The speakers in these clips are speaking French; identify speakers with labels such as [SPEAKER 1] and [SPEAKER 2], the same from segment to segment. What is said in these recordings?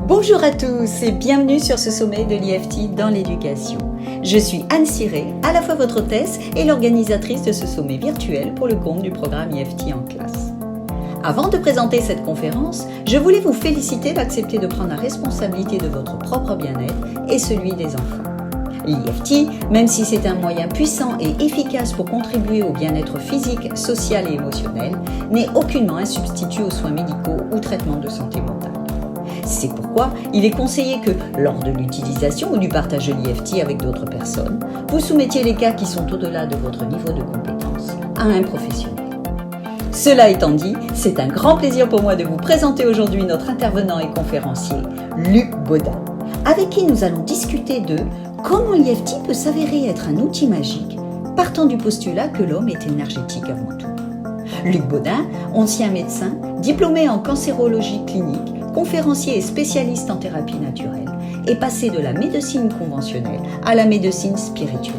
[SPEAKER 1] Bonjour à tous et bienvenue sur ce sommet de l'IFT dans l'éducation. Je suis Anne Ciré, à la fois votre hôtesse et l'organisatrice de ce sommet virtuel pour le compte du programme IFT en classe. Avant de présenter cette conférence, je voulais vous féliciter d'accepter de prendre la responsabilité de votre propre bien-être et celui des enfants. L'IFT, même si c'est un moyen puissant et efficace pour contribuer au bien-être physique, social et émotionnel, n'est aucunement un substitut aux soins médicaux ou traitements de santé mentale. C'est pourquoi il est conseillé que, lors de l'utilisation ou du partage de l'IFT avec d'autres personnes, vous soumettiez les cas qui sont au-delà de votre niveau de compétence à un professionnel. Cela étant dit, c'est un grand plaisir pour moi de vous présenter aujourd'hui notre intervenant et conférencier, Luc Baudin, avec qui nous allons discuter de comment l'IFT peut s'avérer être un outil magique, partant du postulat que l'homme est énergétique avant tout. Luc Baudin, ancien médecin, diplômé en cancérologie clinique, conférencier et spécialiste en thérapie naturelle, est passé de la médecine conventionnelle à la médecine spirituelle.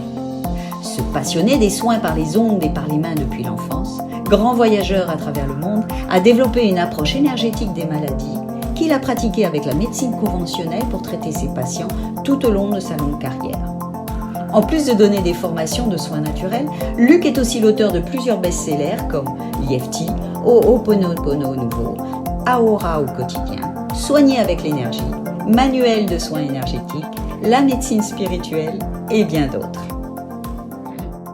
[SPEAKER 1] Ce passionné des soins par les ondes et par les mains depuis l'enfance, grand voyageur à travers le monde, a développé une approche énergétique des maladies qu'il a pratiquée avec la médecine conventionnelle pour traiter ses patients tout au long de sa longue carrière. En plus de donner des formations de soins naturels, Luc est aussi l'auteur de plusieurs best-sellers comme l'IFT, Ho'oponopono nouveau, Aura au quotidien, Soigner avec l'énergie, Manuel de soins énergétiques, La médecine spirituelle et bien d'autres.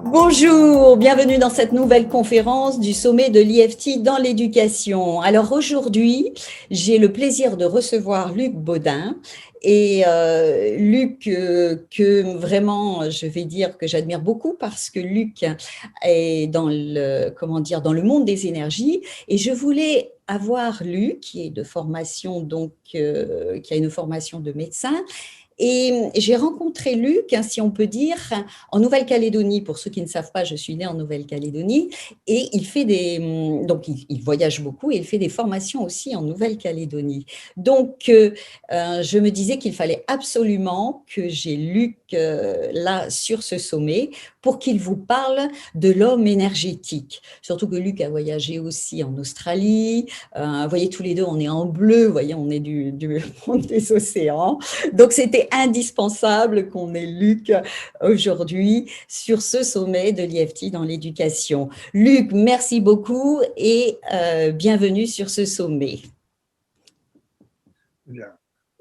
[SPEAKER 1] Bonjour, bienvenue dans cette nouvelle conférence du sommet de l'IFT dans l'éducation. Alors aujourd'hui, j'ai le plaisir de recevoir Luc Baudin. Et Luc, que vraiment, je vais dire que j'admire beaucoup parce que Luc est dans dans le monde des énergies. Et je voulais avoir Luc, qui est de formation, qui a une formation de médecin. Et j'ai rencontré Luc, si on peut dire, en Nouvelle-Calédonie. Pour ceux qui ne savent pas, je suis née en Nouvelle-Calédonie et il voyage beaucoup et il fait des formations aussi en Nouvelle-Calédonie. Donc, je me disais qu'il fallait absolument que j'ai Luc là sur ce sommet pour qu'il vous parle de l'homme énergétique. Surtout que Luc a voyagé aussi en Australie. Vous voyez, tous les deux, on est en bleu. Vous voyez, on est du monde des océans. Donc, c'était indispensable qu'on ait Luc aujourd'hui sur ce sommet de l'IFT dans l'éducation. Luc, merci beaucoup et bienvenue sur ce sommet.
[SPEAKER 2] Bien.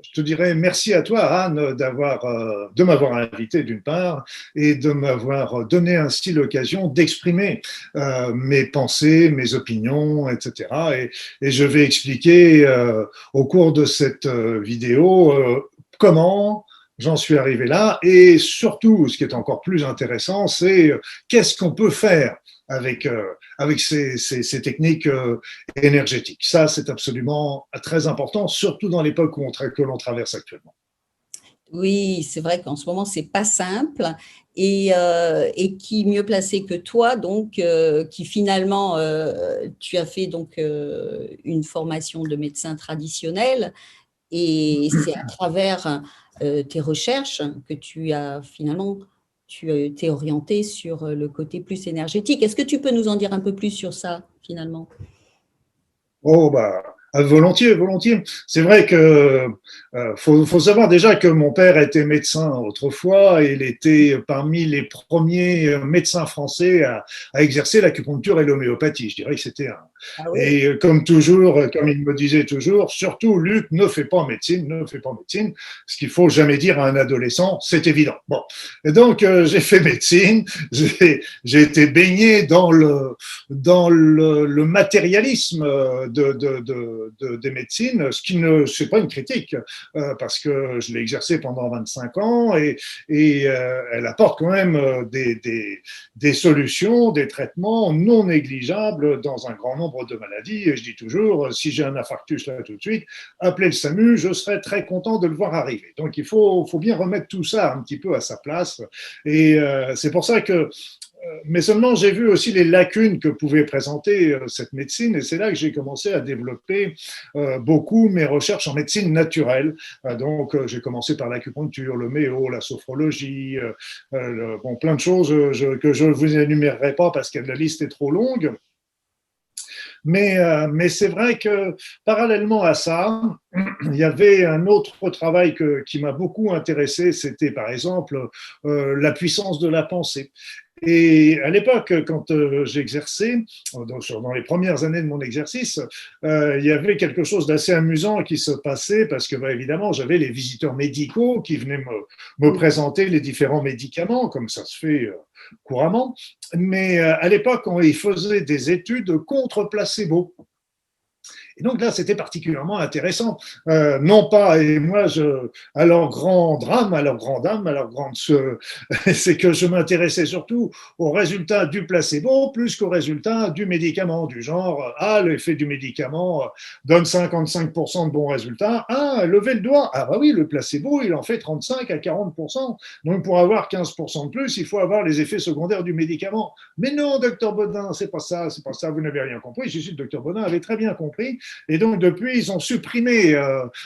[SPEAKER 2] Je te dirais merci à toi, Anne, de m'avoir invité d'une part et de m'avoir donné ainsi l'occasion d'exprimer mes pensées, mes opinions, etc. Et je vais expliquer au cours de cette vidéo comment j'en suis arrivé là et surtout, ce qui est encore plus intéressant, c'est qu'est-ce qu'on peut faire avec ces techniques énergétiques. Ça, c'est absolument très important, surtout dans l'époque que l'on traverse actuellement.
[SPEAKER 1] Oui, c'est vrai qu'en ce moment, c'est pas simple. Et qui mieux placé que toi, qui finalement, tu as fait une formation de médecin traditionnel. Et c'est à travers tes recherches que tu t'es orienté sur le côté plus énergétique. Est-ce que tu peux nous en dire un peu plus sur ça, finalement?
[SPEAKER 2] Oh, bah, volontiers, volontiers. C'est vrai que faut savoir déjà que mon père était médecin autrefois et il était parmi les premiers médecins français à exercer l'acupuncture et l'homéopathie. Je dirais que c'était un.
[SPEAKER 1] Ah oui.
[SPEAKER 2] Et comme toujours, comme il me disait toujours, surtout Luc, ne fais pas médecine, ne fais pas médecine. Ce qu'il faut jamais dire à un adolescent, c'est évident. Bon, et donc j'ai fait médecine, j'ai été baigné dans le matérialisme des médecines, ce qui ne c'est pas une critique parce que je l'ai exercé pendant 25 ans et elle apporte quand même des solutions, des traitements non négligeables dans un grand nombre de maladies. Et je dis toujours, si j'ai un infarctus là tout de suite, appelez le SAMU, je serai très content de le voir arriver. Donc il faut bien remettre tout ça un petit peu à sa place. Et c'est pour ça que mais seulement j'ai vu aussi les lacunes que pouvait présenter cette médecine et c'est là que j'ai commencé à développer beaucoup mes recherches en médecine naturelle. Donc j'ai commencé par l'acupuncture, l'homéo, la sophrologie, plein de choses que je ne vous énumérerai pas parce que la liste est trop longue. Mais c'est vrai que parallèlement à ça, il y avait un autre travail qui m'a beaucoup intéressé, c'était par exemple la puissance de la pensée. Et à l'époque, quand j'exerçais, dans les premières années de mon exercice, il y avait quelque chose d'assez amusant qui se passait parce que, bah, évidemment, j'avais les visiteurs médicaux qui venaient me présenter les différents médicaments, comme ça se fait couramment. Mais à l'époque, ils faisaient des études contre placebo. Et donc là, c'était particulièrement intéressant. Non pas, et moi, à leur grand drame, à leur grand dame, à leur grande, c'est que je m'intéressais surtout aux résultats du placebo plus qu'aux résultats du médicament, du genre, ah, l'effet du médicament donne 55% de bons résultats. Ah, levez le doigt. Ah, bah oui, le placebo, il en fait 35 à 40%. Donc, pour avoir 15% de plus, il faut avoir les effets secondaires du médicament. Mais non, docteur Bodin, c'est pas ça, vous n'avez rien compris. Je suis le docteur Bodin avait très bien compris. Et donc, depuis, ils ont supprimé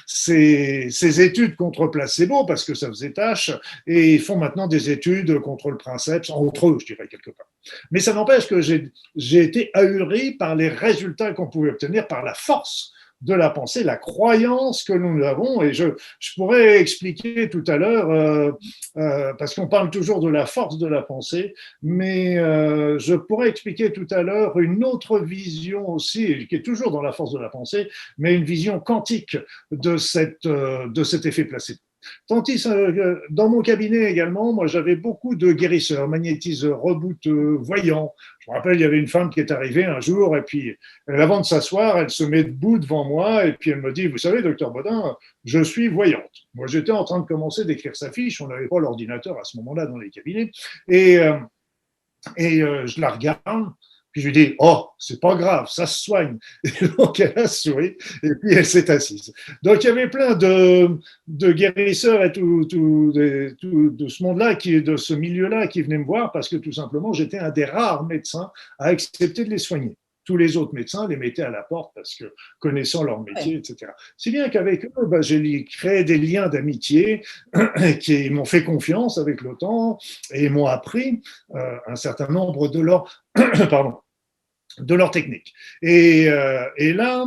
[SPEAKER 2] ces études contre placebo parce que ça faisait tâche et ils font maintenant des études contre le princeps, entre eux, je dirais, quelque part. Mais ça n'empêche que j'ai été ahuri par les résultats qu'on pouvait obtenir, par la force de la pensée, la croyance que nous avons. Et je pourrais expliquer tout à l'heure, parce qu'on parle toujours de la force de la pensée, mais je pourrais expliquer tout à l'heure une autre vision aussi, qui est toujours dans la force de la pensée, mais une vision quantique de cet effet placebo. Tandis dans mon cabinet également, moi j'avais beaucoup de guérisseurs, magnétiseurs, rebouteux, voyants. Je me rappelle, il y avait une femme qui est arrivée un jour et puis avant de s'asseoir, elle se met debout devant moi et puis elle me dit, vous savez, docteur Bodin, je suis voyante. Moi j'étais en train de commencer d'écrire sa fiche, on n'avait pas l'ordinateur à ce moment-là dans les cabinets et je la regarde. Puis je lui dis, oh, c'est pas grave, ça se soigne. Et donc elle a souri et puis elle s'est assise. Donc il y avait plein de guérisseurs et tout de ce monde-là, de ce milieu-là qui venaient me voir parce que tout simplement j'étais un des rares médecins à accepter de les soigner. Tous les autres médecins les mettaient à la porte parce que connaissant leur métier, etc. Si bien qu'avec eux, j'ai créé des liens d'amitié qui m'ont fait confiance avec le temps et m'ont appris un certain nombre de leurs pardon, de leur technique. Et là,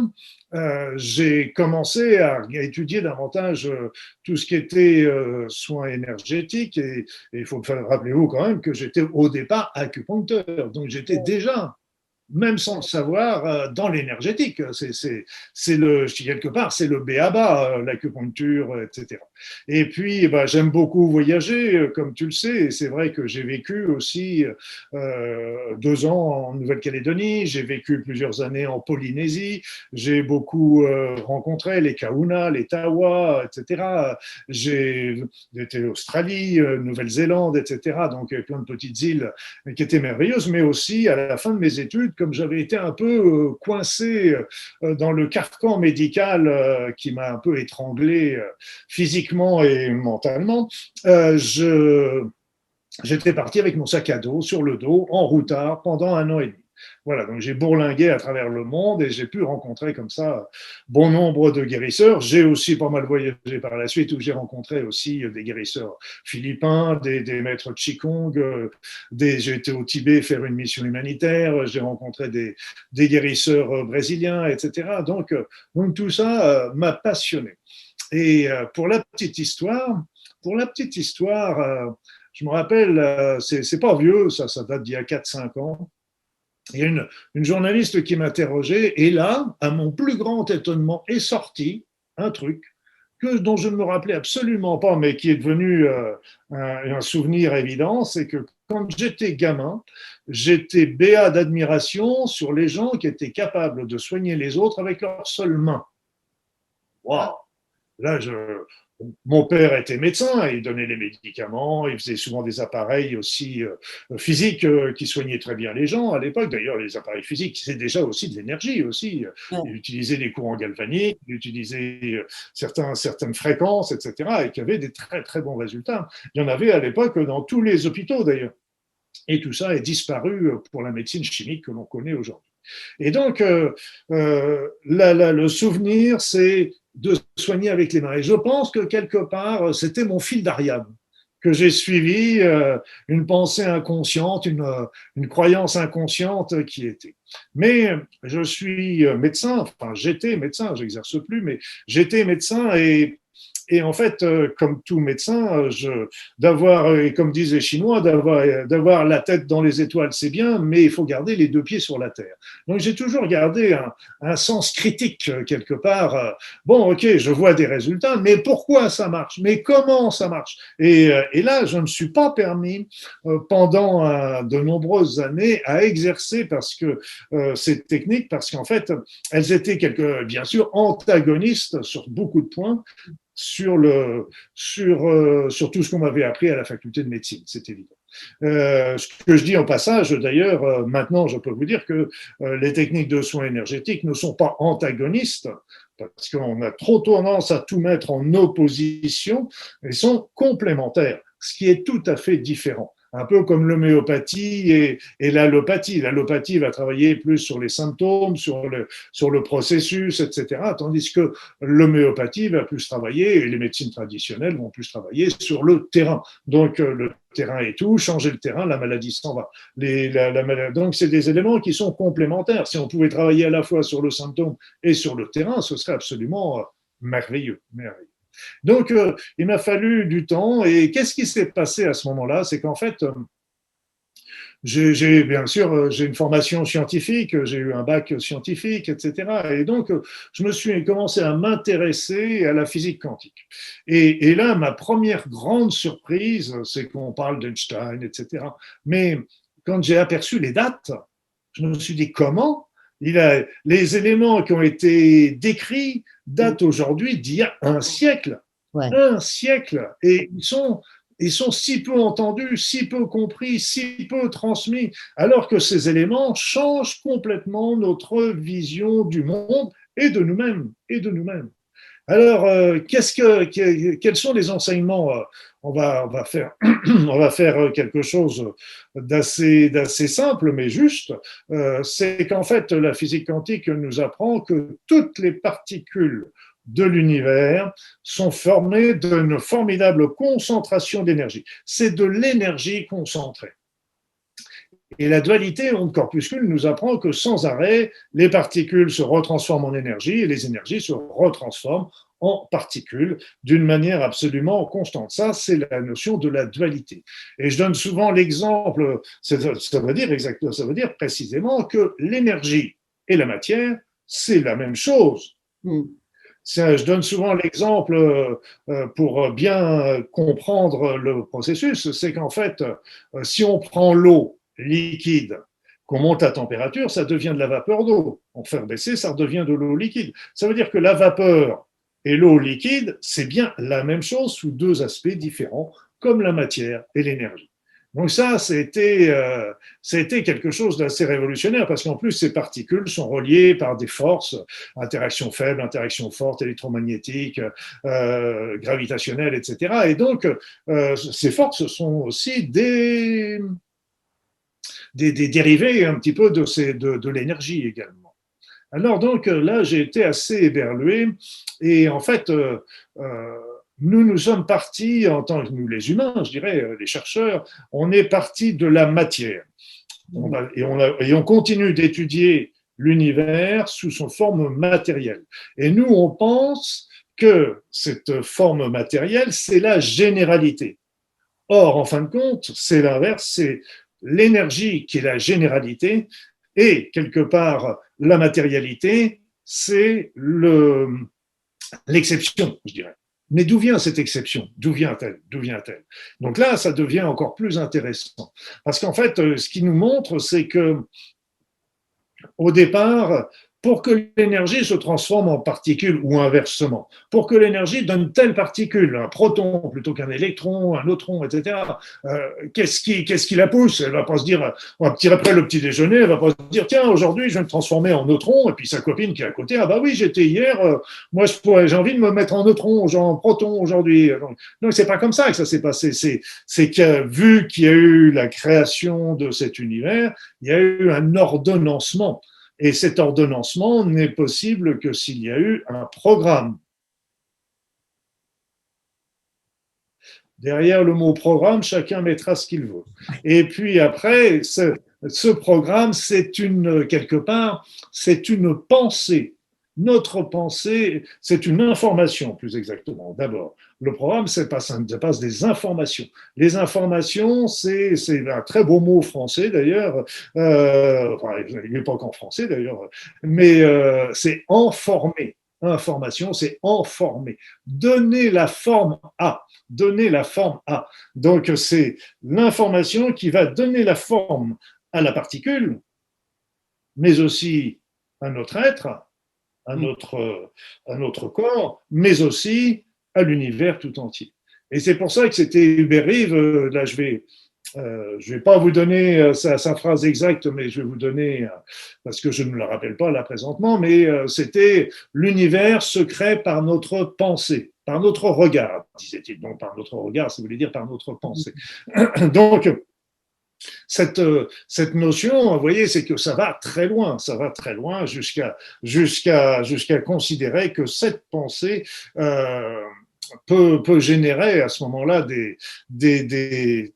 [SPEAKER 2] j'ai commencé à étudier davantage tout ce qui était soins énergétiques. Et il faut rappelez-vous quand même que j'étais au départ acupuncteur. Donc j'étais déjà, même sans le savoir, dans l'énergétique. Quelque part, c'est le b.a.-ba, l'acupuncture, etc. Et puis, j'aime beaucoup voyager, comme tu le sais, et c'est vrai que j'ai vécu aussi 2 ans en Nouvelle-Calédonie, j'ai vécu plusieurs années en Polynésie, j'ai beaucoup rencontré les Kauna, les Tawa, etc. J'ai été en Australie, Nouvelle-Zélande, etc. Donc, plein de petites îles qui étaient merveilleuses, mais aussi à la fin de mes études, comme j'avais été un peu coincé dans le carcan médical qui m'a un peu étranglé physiquement et mentalement, j'étais parti avec mon sac à dos sur le dos en routard pendant 1 an et demi. Voilà, donc j'ai bourlingué à travers le monde et j'ai pu rencontrer comme ça bon nombre de guérisseurs. J'ai aussi pas mal voyagé par la suite où j'ai rencontré aussi des guérisseurs philippins, des maîtres Qigong, j'ai été au Tibet faire une mission humanitaire, j'ai rencontré des guérisseurs brésiliens, etc. Donc tout ça m'a passionné. Et pour la petite histoire, je me rappelle, c'est pas vieux, ça date d'il y a 4-5 ans. Il y a une journaliste qui m'interrogeait et là, à mon plus grand étonnement, est sorti un truc dont je ne me rappelais absolument pas, mais qui est devenu un souvenir évident, c'est que quand j'étais gamin, j'étais béat d'admiration sur les gens qui étaient capables de soigner les autres avec leurs seules mains. Waouh! Là, mon père était médecin, il donnait les médicaments, il faisait souvent des appareils aussi physiques qui soignaient très bien les gens à l'époque. D'ailleurs, les appareils physiques, c'est déjà aussi de l'énergie aussi. Il utilisait des courants galvaniques, il utilisait certaines fréquences, etc. et qui avaient des très très bons résultats. Il y en avait à l'époque dans tous les hôpitaux d'ailleurs. Et tout ça est disparu pour la médecine chimique que l'on connaît aujourd'hui. Et donc, le souvenir, c'est de soigner avec les mains. Et je pense que quelque part, c'était mon fil d'Ariane, que j'ai suivi une pensée inconsciente, une croyance inconsciente qui était. Mais je suis médecin, enfin j'étais médecin, j'exerce plus, mais j'étais médecin et en fait, comme tout médecin, et comme disent les Chinois, d'avoir la tête dans les étoiles, c'est bien, mais il faut garder les deux pieds sur la terre. Donc j'ai toujours gardé un sens critique quelque part. Bon, ok, je vois des résultats, mais pourquoi ça marche? Mais comment ça marche? Et là, je ne me suis pas permis pendant de nombreuses années à exercer parce que ces techniques, parce qu'en fait, elles étaient bien sûr antagonistes sur beaucoup de points sur tout ce qu'on m'avait appris à la faculté de médecine, c'est évident. Ce que je dis en passage, d'ailleurs, maintenant, je peux vous dire que les techniques de soins énergétiques ne sont pas antagonistes, parce qu'on a trop tendance à tout mettre en opposition, elles sont complémentaires, ce qui est tout à fait différent. Un peu comme l'homéopathie et l'allopathie. L'allopathie va travailler plus sur les symptômes, sur le processus, etc. Tandis que l'homéopathie va plus travailler, et les médecines traditionnelles vont plus travailler sur le terrain. Donc, le terrain est tout, changer le terrain, la maladie s'en va. Donc, c'est des éléments qui sont complémentaires. Si on pouvait travailler à la fois sur le symptôme et sur le terrain, ce serait absolument merveilleux, merveilleux. Donc, il m'a fallu du temps. Et qu'est-ce qui s'est passé à ce moment-là? C'est qu'en fait, bien sûr, j'ai une formation scientifique, j'ai eu un bac scientifique, etc. Et donc, je me suis commencé à m'intéresser à la physique quantique. Et là, ma première grande surprise, c'est qu'on parle d'Einstein, etc. Mais quand j'ai aperçu les dates, je me suis dit comment les éléments qui ont été décrits datent aujourd'hui d'il y a un siècle. Ouais. Un siècle. Et ils sont si peu entendus, si peu compris, si peu transmis, alors que ces éléments changent complètement notre vision du monde et de nous-mêmes. Alors, quels sont les enseignements? On va faire, on va faire quelque chose d'assez simple, mais juste. C'est qu'en fait, la physique quantique nous apprend que toutes les particules de l'univers sont formées d'une formidable concentration d'énergie. C'est de l'énergie concentrée. Et la dualité onde-corpuscule nous apprend que sans arrêt, les particules se retransforment en énergie et les énergies se retransforment en particules d'une manière absolument constante. Ça, c'est la notion de la dualité. Et je donne souvent l'exemple, ça veut dire précisément que l'énergie et la matière, c'est la même chose. Je donne souvent l'exemple pour bien comprendre le processus, c'est qu'en fait, si on prend l'eau liquide, qu'on monte à température, ça devient de la vapeur d'eau. On fait baisser, ça redevient de l'eau liquide. Ça veut dire que la vapeur et l'eau liquide, c'est bien la même chose sous deux aspects différents, comme la matière et l'énergie. Donc ça, c'était quelque chose d'assez révolutionnaire parce qu'en plus, ces particules sont reliées par des forces, interaction faible, interaction forte, électromagnétique, gravitationnelle, etc. Et donc, ces forces sont aussi des dérivés un petit peu de l'énergie également. Alors donc là, j'ai été assez éberlué et en fait, nous sommes partis, en tant que nous les humains, je dirais, les chercheurs, on est partis de la matière. Et on continue d'étudier l'univers sous son forme matérielle. Et nous, on pense que cette forme matérielle, c'est la généralité. Or, en fin de compte, c'est l'inverse, c'est l'énergie qui est la généralité et quelque part la matérialité, c'est l'exception, je dirais. Mais d'où vient cette exception? D'où vient-elle? Donc là, ça devient encore plus intéressant. Parce qu'en fait, ce qui nous montre, c'est que au départ, pour que l'énergie se transforme en particule ou inversement, pour que l'énergie donne telle particule, un proton plutôt qu'un électron, un neutron, etc., qu'est-ce qui la pousse? Elle va pas se dire, après le petit déjeuner, elle va pas se dire, tiens, aujourd'hui, je vais me transformer en neutron, et puis sa copine qui est à côté, ah bah oui, j'étais hier, moi, j'ai envie de me mettre en neutron, en proton aujourd'hui. Donc, c'est pas comme ça que ça s'est passé. C'est que, vu qu'il y a eu la création de cet univers, il y a eu un ordonnancement. Et cet ordonnancement n'est possible que s'il y a eu un programme. Derrière le mot programme, chacun mettra ce qu'il veut. Et puis après, ce programme, quelque part, c'est une pensée. Notre pensée, c'est une information, plus exactement. D'abord, le programme, c'est pas ça passe des informations. Les informations, c'est un très beau mot français d'ailleurs. Enfin, il n'est pas qu'en français d'ailleurs, mais c'est informer. Information, c'est informer. Donner la forme à. Donner la forme à. Donc, c'est l'information qui va donner la forme à la particule, mais aussi à notre être, à notre corps, mais aussi à l'univers tout entier. Et c'est pour ça que c'était Hubert Reeves, là je vais pas vous donner sa phrase exacte, mais je vais vous donner, parce que je ne me la rappelle pas là présentement, mais c'était l'univers se crée par notre pensée, par notre regard, disait-il. Donc par notre regard, ça voulait dire par notre pensée. Donc cette notion, vous voyez, c'est que ça va très loin jusqu'à considérer que cette pensée peut générer à ce moment-là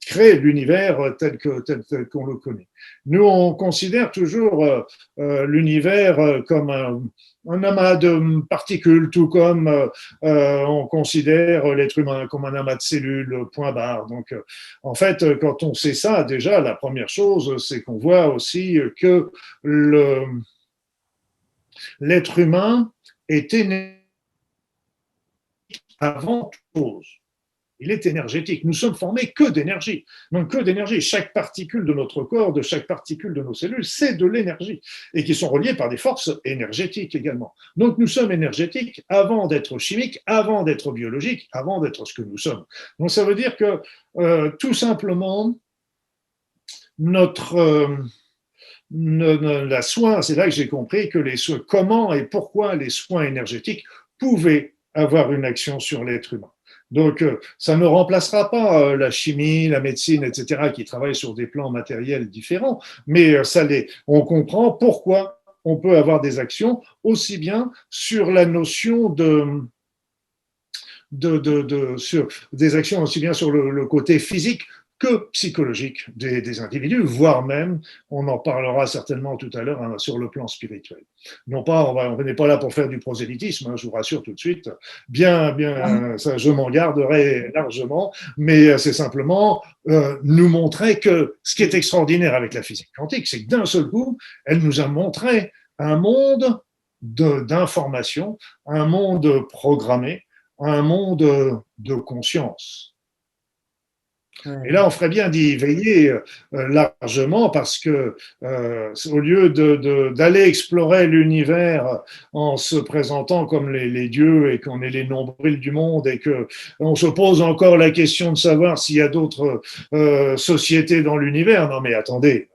[SPEAKER 2] créer l'univers tel qu'on le connaît. Nous, on considère toujours l'univers comme un amas de particules, tout comme on considère l'être humain comme un amas de cellules, point barre. Donc, en fait, quand on sait ça, déjà, la première chose, c'est qu'on voit aussi que l'être humain est énergétique avant toute chose. Il est énergétique. Nous sommes formés que d'énergie. Donc, que d'énergie. Chaque particule de notre corps, de chaque particule de nos cellules, c'est de l'énergie. Et qui sont reliées par des forces énergétiques également. Donc, nous sommes énergétiques avant d'être chimiques, avant d'être biologiques, avant d'être ce que nous sommes. Donc, ça veut dire que, tout simplement, la soin, c'est là que j'ai compris que comment et pourquoi les soins énergétiques pouvaient avoir une action sur l'être humain. Donc, ça ne remplacera pas la chimie, la médecine, etc., qui travaillent sur des plans matériels différents, mais on comprend pourquoi on peut avoir des actions aussi bien sur la notion sur des actions aussi bien sur le côté physique que psychologique des individus, voire même, on en parlera certainement tout à l'heure, hein, sur le plan spirituel. Non pas, on n'est pas là pour faire du prosélytisme, hein, je vous rassure tout de suite, ça, je m'en garderai largement, mais c'est simplement nous montrer que ce qui est extraordinaire avec la physique quantique, c'est que d'un seul coup, elle nous a montré un monde d'information, un monde programmé, un monde de conscience. Et là, on ferait bien d'y veiller largement parce que au lieu d'aller explorer l'univers en se présentant comme les dieux et qu'on est les nombrils du monde et que on se pose encore la question de savoir s'il y a d'autres sociétés dans l'univers. Non, mais attendez,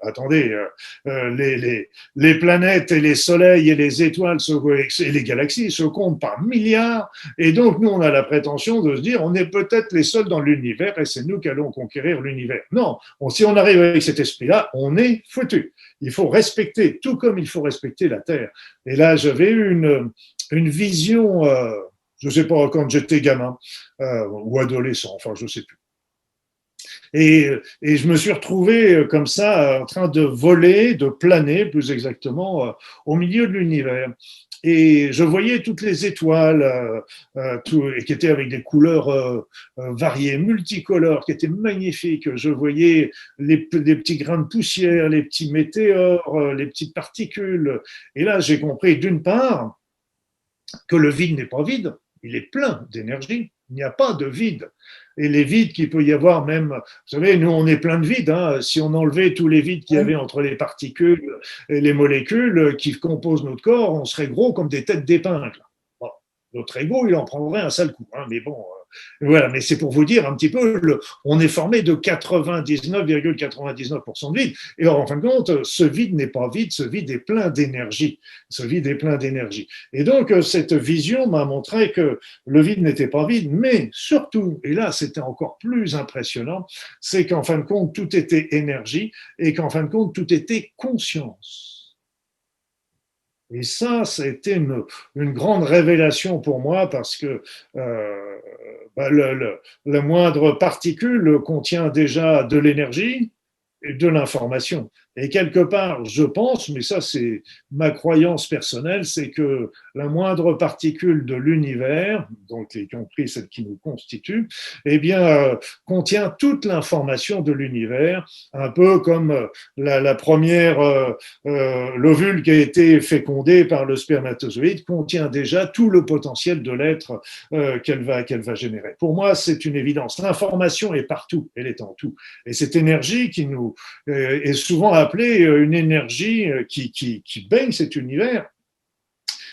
[SPEAKER 2] les planètes et les soleils et les étoiles et les galaxies se comptent par milliards. Et donc, nous, on a la prétention de se dire, on est peut-être les seuls dans l'univers et c'est nous qui allons conquérir l'univers. Non, si on arrive avec cet esprit-là, on est foutu. Il faut respecter, tout comme il faut respecter la Terre. Et là, j'avais eu une vision, je ne sais pas, quand j'étais gamin ou adolescent, enfin, je ne sais plus. Et je me suis retrouvé comme ça, en train de voler, de planer, plus exactement, au milieu de l'univers. Et je voyais toutes les étoiles qui étaient avec des couleurs variées, multicolores, qui étaient magnifiques. Je voyais les petits grains de poussière, les petits météores, les petites particules. Et là, j'ai compris d'une part que le vide n'est pas vide, il est plein d'énergie. Il n'y a pas de vide. Et les vides qu'il peut y avoir même, vous savez, nous on est plein de vides, hein. Si on enlevait tous les vides qu'il y avait entre les particules et les molécules qui composent notre corps, on serait gros comme des têtes d'épingle. Bon, notre ego, il en prendrait un sale coup, hein, mais bon, voilà. Mais c'est pour vous dire un petit peu, on est formé de 99,99% de vide. Et alors, en fin de compte, ce vide n'est pas vide, ce vide est plein d'énergie. Ce vide est plein d'énergie. Et donc, cette vision m'a montré que le vide n'était pas vide, mais surtout, et là, c'était encore plus impressionnant, c'est qu'en fin de compte, tout était énergie et qu'en fin de compte, tout était conscience. Et ça a été une grande révélation pour moi parce que bah, la moindre particule contient déjà de l'énergie et de l'information. Et quelque part, je pense, mais ça c'est ma croyance personnelle, c'est que la moindre particule de l'univers, donc y compris celle qui nous constitue, eh bien, contient toute l'information de l'univers, un peu comme la première l'ovule qui a été fécondé par le spermatozoïde contient déjà tout le potentiel de l'être qu'elle va générer. Pour moi, c'est une évidence. L'information est partout, elle est en tout. Et cette énergie qui nous est souvent appelée une énergie qui baigne cet univers.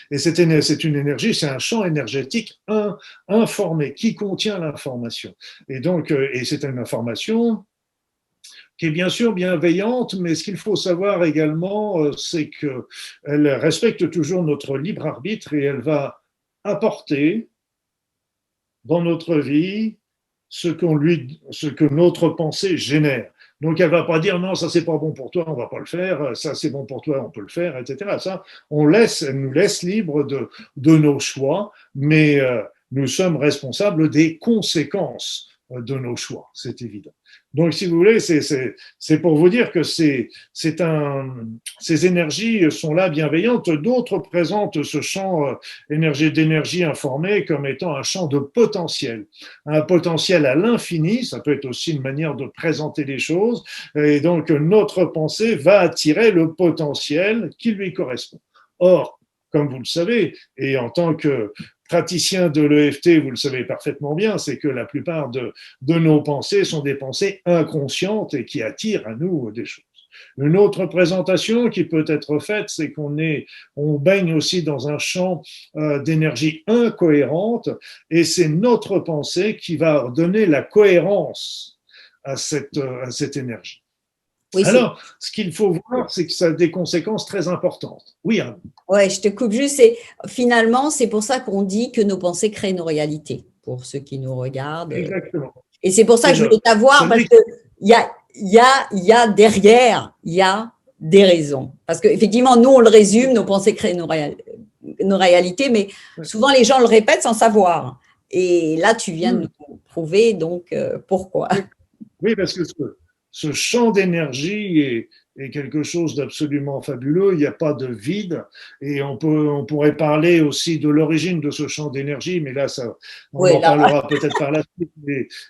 [SPEAKER 2] Et c'est une énergie, c'est un champ énergétique informé qui contient l'information. Et donc, et c'est une information qui est bien sûr bienveillante, mais ce qu'il faut savoir également, c'est qu'elle respecte toujours notre libre arbitre et elle va apporter dans notre vie ce que notre pensée génère. Donc elle va pas dire non, ça c'est pas bon pour toi, on va pas le faire, ça c'est bon pour toi, on peut le faire, etc. Ça, elle nous laisse libre de nos choix, mais nous sommes responsables des conséquences de nos choix, c'est évident. Donc, si vous voulez, c'est pour vous dire que ces énergies sont là bienveillantes. D'autres présentent ce champ d'énergie informée comme étant un champ de potentiel. Un potentiel à l'infini, ça peut être aussi une manière de présenter les choses. Et donc, notre pensée va attirer le potentiel qui lui correspond. Or, comme vous le savez, et en tant que praticien de l'EFT, vous le savez parfaitement bien, c'est que la plupart de nos pensées sont des pensées inconscientes et qui attirent à nous des choses. Une autre présentation qui peut être faite, c'est on baigne aussi dans un champ d'énergie incohérente et c'est notre pensée qui va donner la cohérence à cette énergie.
[SPEAKER 1] Oui,
[SPEAKER 2] alors, ce qu'il faut voir, c'est que ça a des conséquences très importantes. Oui, Anne.
[SPEAKER 1] Ouais, je te coupe juste. Finalement, c'est pour ça qu'on dit que nos pensées créent nos réalités, pour ceux qui nous regardent.
[SPEAKER 2] Exactement.
[SPEAKER 1] Et c'est pour ça que je voulais t'avoir, parce qu'il y a derrière, il y a des raisons. Parce qu'effectivement, nous, on le résume, nos pensées créent nos réalités, mais souvent, les gens le répètent sans savoir. Et là, tu viens de nous prouver, donc, pourquoi.
[SPEAKER 2] Oui, parce que ce champ d'énergie est quelque chose d'absolument fabuleux. Il n'y a pas de vide. Et on pourrait parler aussi de l'origine de ce champ d'énergie, mais là, on en parlera peut-être par la suite.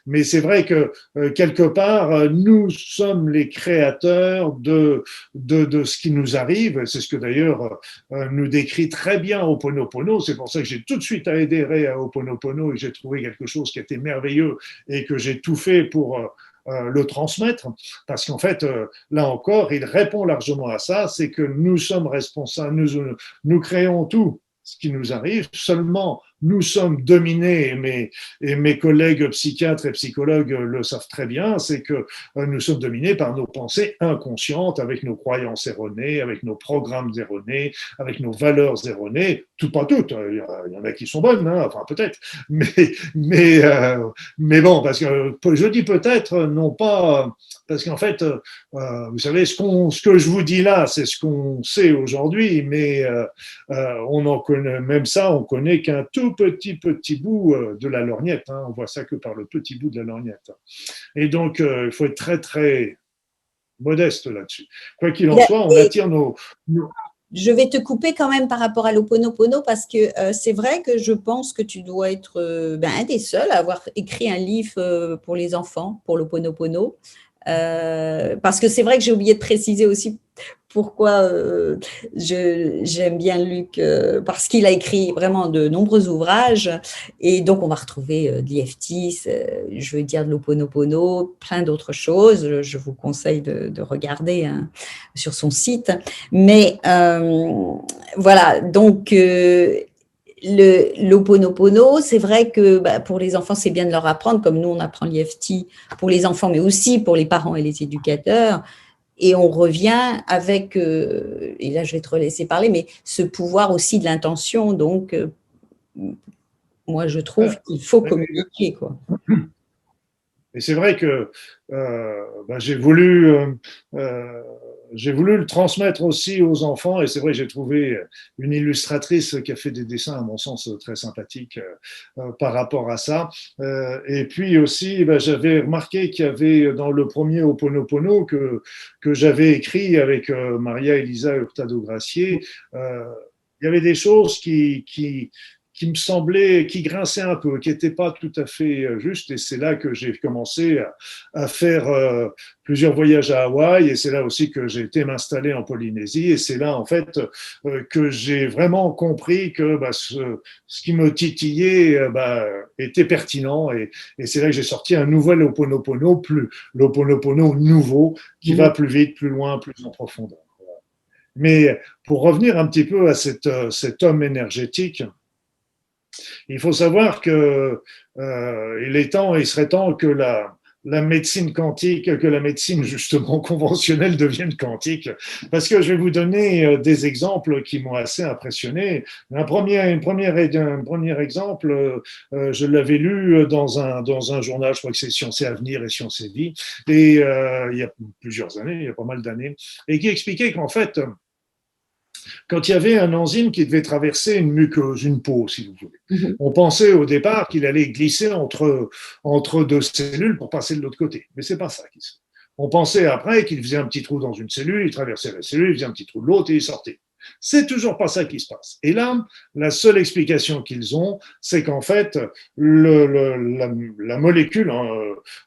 [SPEAKER 2] Mais c'est vrai que quelque part, nous sommes les créateurs de ce qui nous arrive. C'est ce que d'ailleurs nous décrit très bien Ho'oponopono. C'est pour ça que j'ai tout de suite adhéré à Ho'oponopono et j'ai trouvé quelque chose qui était merveilleux et que j'ai tout fait pour le transmettre, parce qu'en fait, là encore, il répond largement à ça, c'est que nous sommes responsables, nous créons tout ce qui nous arrive, seulement nous sommes dominés, et mes collègues psychiatres et psychologues le savent très bien, c'est que nous sommes dominés par nos pensées inconscientes, avec nos croyances erronées, avec nos programmes erronés, avec nos valeurs erronées, pas toutes, il y en a qui sont bonnes, hein, enfin peut-être, mais bon, parce que je dis peut-être, non pas, parce qu'en fait, vous savez, ce que je vous dis là, c'est ce qu'on sait aujourd'hui, mais on en connaît, même ça, on connaît qu'un tout petit bout de la lorgnette. Hein. On voit ça que par le petit bout de la lorgnette. Et donc, il faut être très, très modeste là-dessus. Quoi qu'il en soit, on attire nos...
[SPEAKER 1] Je vais te couper quand même par rapport à l'Ho'oponopono parce que c'est vrai que je pense que tu dois être un des seuls à avoir écrit un livre pour les enfants, pour l'Ho'oponopono. Parce que c'est vrai que j'ai oublié de préciser aussi pourquoi j'aime bien Luc, parce qu'il a écrit vraiment de nombreux ouvrages et donc on va retrouver de l'EFT, je veux dire de l'Ho'oponopono, plein d'autres choses. Je vous conseille de regarder hein, sur son site. Mais voilà, donc l'Ho'oponopono, c'est vrai que pour les enfants, c'est bien de leur apprendre, comme nous, on apprend l'EFT pour les enfants, mais aussi pour les parents et les éducateurs. Et on revient avec, et là, je vais te laisser parler, mais ce pouvoir aussi de l'intention. Donc, moi, je trouve qu'il faut communiquer, quoi.
[SPEAKER 2] Et c'est vrai que j'ai voulu j'ai voulu le transmettre aussi aux enfants et c'est vrai, j'ai trouvé une illustratrice qui a fait des dessins, à mon sens, très sympathiques par rapport à ça. Et puis aussi, ben, j'avais remarqué qu'il y avait dans le premier Ho'oponopono que j'avais écrit avec Maria Elisa Hurtado-Gracier, il y avait des choses qui me semblaient, qui grinçaient un peu, qui n'étaient pas tout à fait justes. Et c'est là que j'ai commencé à faire plusieurs voyages à Hawaï. Et c'est là aussi que j'ai été m'installer en Polynésie. Et c'est là, en fait, que j'ai vraiment compris que bah, ce qui me titillait bah, était pertinent. Et c'est là que j'ai sorti un nouvel Ho'oponopono, l'Ho'oponopono nouveau, qui va plus vite, plus loin, plus en profondeur. Mais pour revenir un petit peu à cet homme énergétique, il faut savoir que il serait temps que la médecine quantique, que la médecine justement conventionnelle devienne quantique. Parce que je vais vous donner des exemples qui m'ont assez impressionné. Un premier exemple, je l'avais lu dans un journal, je crois que c'est Sciences et Avenir et Sciences et Vie, et il y a plusieurs années, il y a pas mal d'années, et qui expliquait qu'en fait, quand il y avait un enzyme qui devait traverser une muqueuse, une peau, si vous voulez. On pensait au départ qu'il allait glisser entre deux cellules pour passer de l'autre côté. Mais c'est pas ça qui se fait. On pensait après qu'il faisait un petit trou dans une cellule, il traversait la cellule, il faisait un petit trou de l'autre et il sortait. C'est toujours pas ça qui se passe. Et là, la seule explication qu'ils ont, c'est qu'en fait, la molécule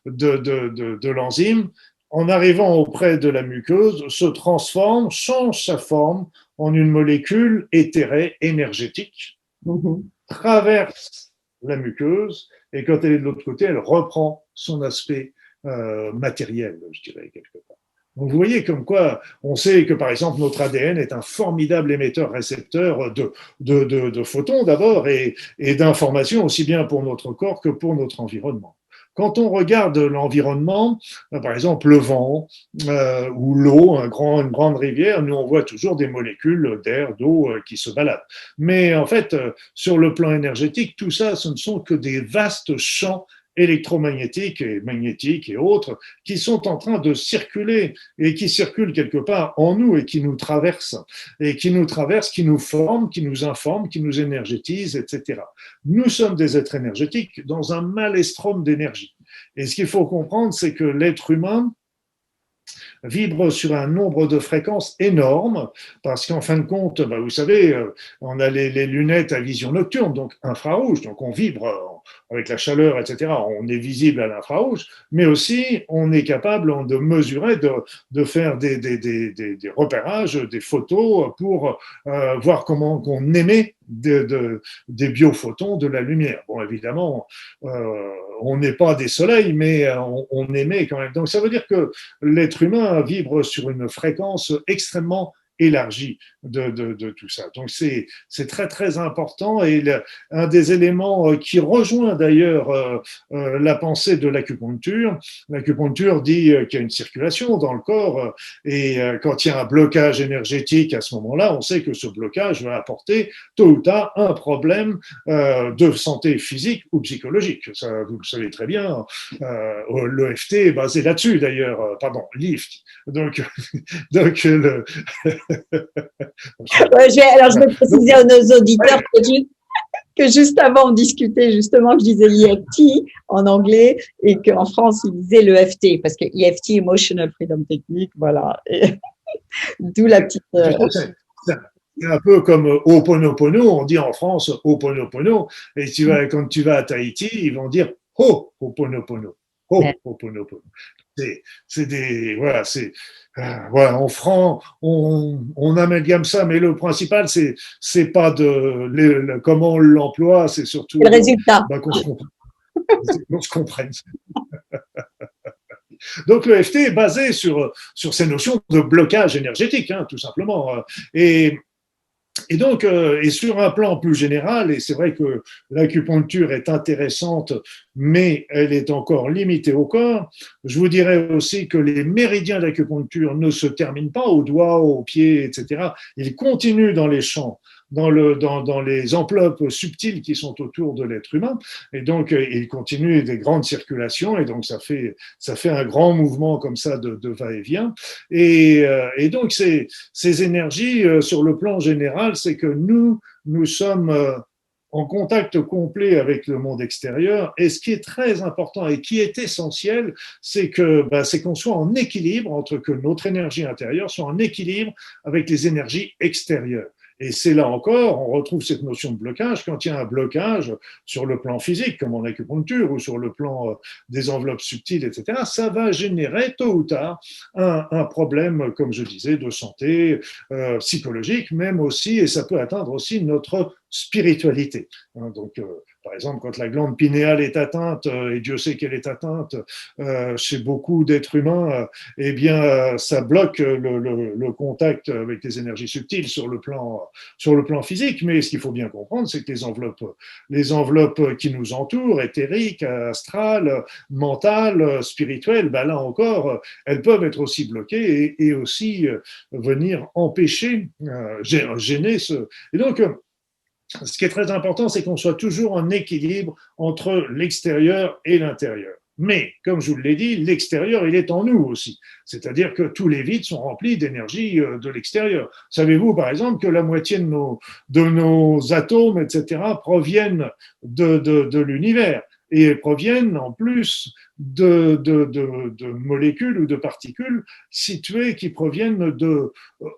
[SPEAKER 2] de l'enzyme, en arrivant auprès de la muqueuse, se transforme, change sa forme en une molécule éthérée énergétique, traverse la muqueuse et quand elle est de l'autre côté, elle reprend son aspect matériel, je dirais, quelque part. Donc vous voyez comme quoi on sait que par exemple notre ADN est un formidable émetteur-récepteur de photons d'abord et d'informations aussi bien pour notre corps que pour notre environnement. Quand on regarde l'environnement, par exemple le vent ou l'eau, une grande rivière, nous on voit toujours des molécules d'air, d'eau qui se baladent. Mais en fait, sur le plan énergétique, tout ça, ce ne sont que des vastes champs électromagnétiques et magnétiques et autres qui sont en train de circuler et qui circulent quelque part en nous et qui nous traversent, qui nous forment, qui nous informent, qui nous énergétisent, etc. Nous sommes des êtres énergétiques dans un maelstrom d'énergie. Et ce qu'il faut comprendre, c'est que l'être humain vibre sur un nombre de fréquences énorme, parce qu'en fin de compte, bah, vous savez, on a les lunettes à vision nocturne, donc infrarouge, donc on vibre avec la chaleur, etc. On est visible à l'infrarouge, mais aussi on est capable de mesurer, de faire des repérages, des photos pour voir comment on émet des biophotons de la lumière. Bon, évidemment, on n'est pas des soleils, mais on émet quand même. Donc ça veut dire que l'être humain vibre sur une fréquence extrêmement élargie de tout ça. Donc c'est très très important et un des éléments qui rejoint d'ailleurs la pensée de l'acupuncture. L'acupuncture dit qu'il y a une circulation dans le corps et quand il y a un blocage énergétique à ce moment-là, on sait que ce blocage va apporter tôt ou tard un problème de santé physique ou psychologique. Ça, vous le savez très bien. L'EFT est basé là-dessus d'ailleurs. Pardon, l'IFT. Donc
[SPEAKER 1] alors, je vais préciser à nos auditeurs que juste avant, on discutait justement que je disais EFT en anglais et qu'en France, ils disaient l'EFT parce que EFT, Emotional Freedom Technique, voilà. D'où la petite…
[SPEAKER 2] C'est un peu comme Ho'oponopono, on dit en France Ho'oponopono, et quand tu vas à Tahiti, ils vont dire Ho'oponopono. Ho'oponopono. Voilà, on amalgame ça, mais le principal, c'est pas comment on l'emploie, c'est surtout
[SPEAKER 1] le résultat.
[SPEAKER 2] qu'on se comprenne. Donc le FT est basé sur ces notions de blocage énergétique, hein, tout simplement. Et donc, et sur un plan plus général, et c'est vrai que l'acupuncture est intéressante, mais elle est encore limitée au corps, je vous dirais aussi que les méridiens d'acupuncture ne se terminent pas aux doigts, aux pieds, etc. Ils continuent dans les champs dans les enveloppes subtiles qui sont autour de l'être humain. Et donc, il continue des grandes circulations, et donc ça fait un grand mouvement comme ça de va-et-vient. Et donc, ces énergies, sur le plan général, c'est que nous sommes en contact complet avec le monde extérieur. Et ce qui est très important et qui est essentiel, c'est qu'on soit en équilibre entre que notre énergie intérieure soit en équilibre avec les énergies extérieures. Et c'est là encore, on retrouve cette notion de blocage. Quand il y a un blocage sur le plan physique, comme en acupuncture, ou sur le plan des enveloppes subtiles, etc., ça va générer tôt ou tard un problème, comme je disais, de santé psychologique, même aussi, et ça peut atteindre aussi notre spiritualité. Donc, par exemple, quand la glande pinéale est atteinte, et Dieu sait qu'elle est atteinte chez beaucoup d'êtres humains, eh bien, ça bloque le contact avec les énergies subtiles sur le plan physique. Mais ce qu'il faut bien comprendre, c'est que les enveloppes qui nous entourent, éthériques, astrales, mentales, spirituelles, ben là encore, elles peuvent être aussi bloquées et aussi venir empêcher, gêner ce. Et donc, ce qui est très important, c'est qu'on soit toujours en équilibre entre l'extérieur et l'intérieur. Mais, comme je vous l'ai dit, l'extérieur, il est en nous aussi. C'est-à-dire que tous les vides sont remplis d'énergie de l'extérieur. Savez-vous, par exemple, que la moitié de nos atomes, etc., proviennent de l'univers et proviennent en plus de molécules ou de particules situées qui proviennent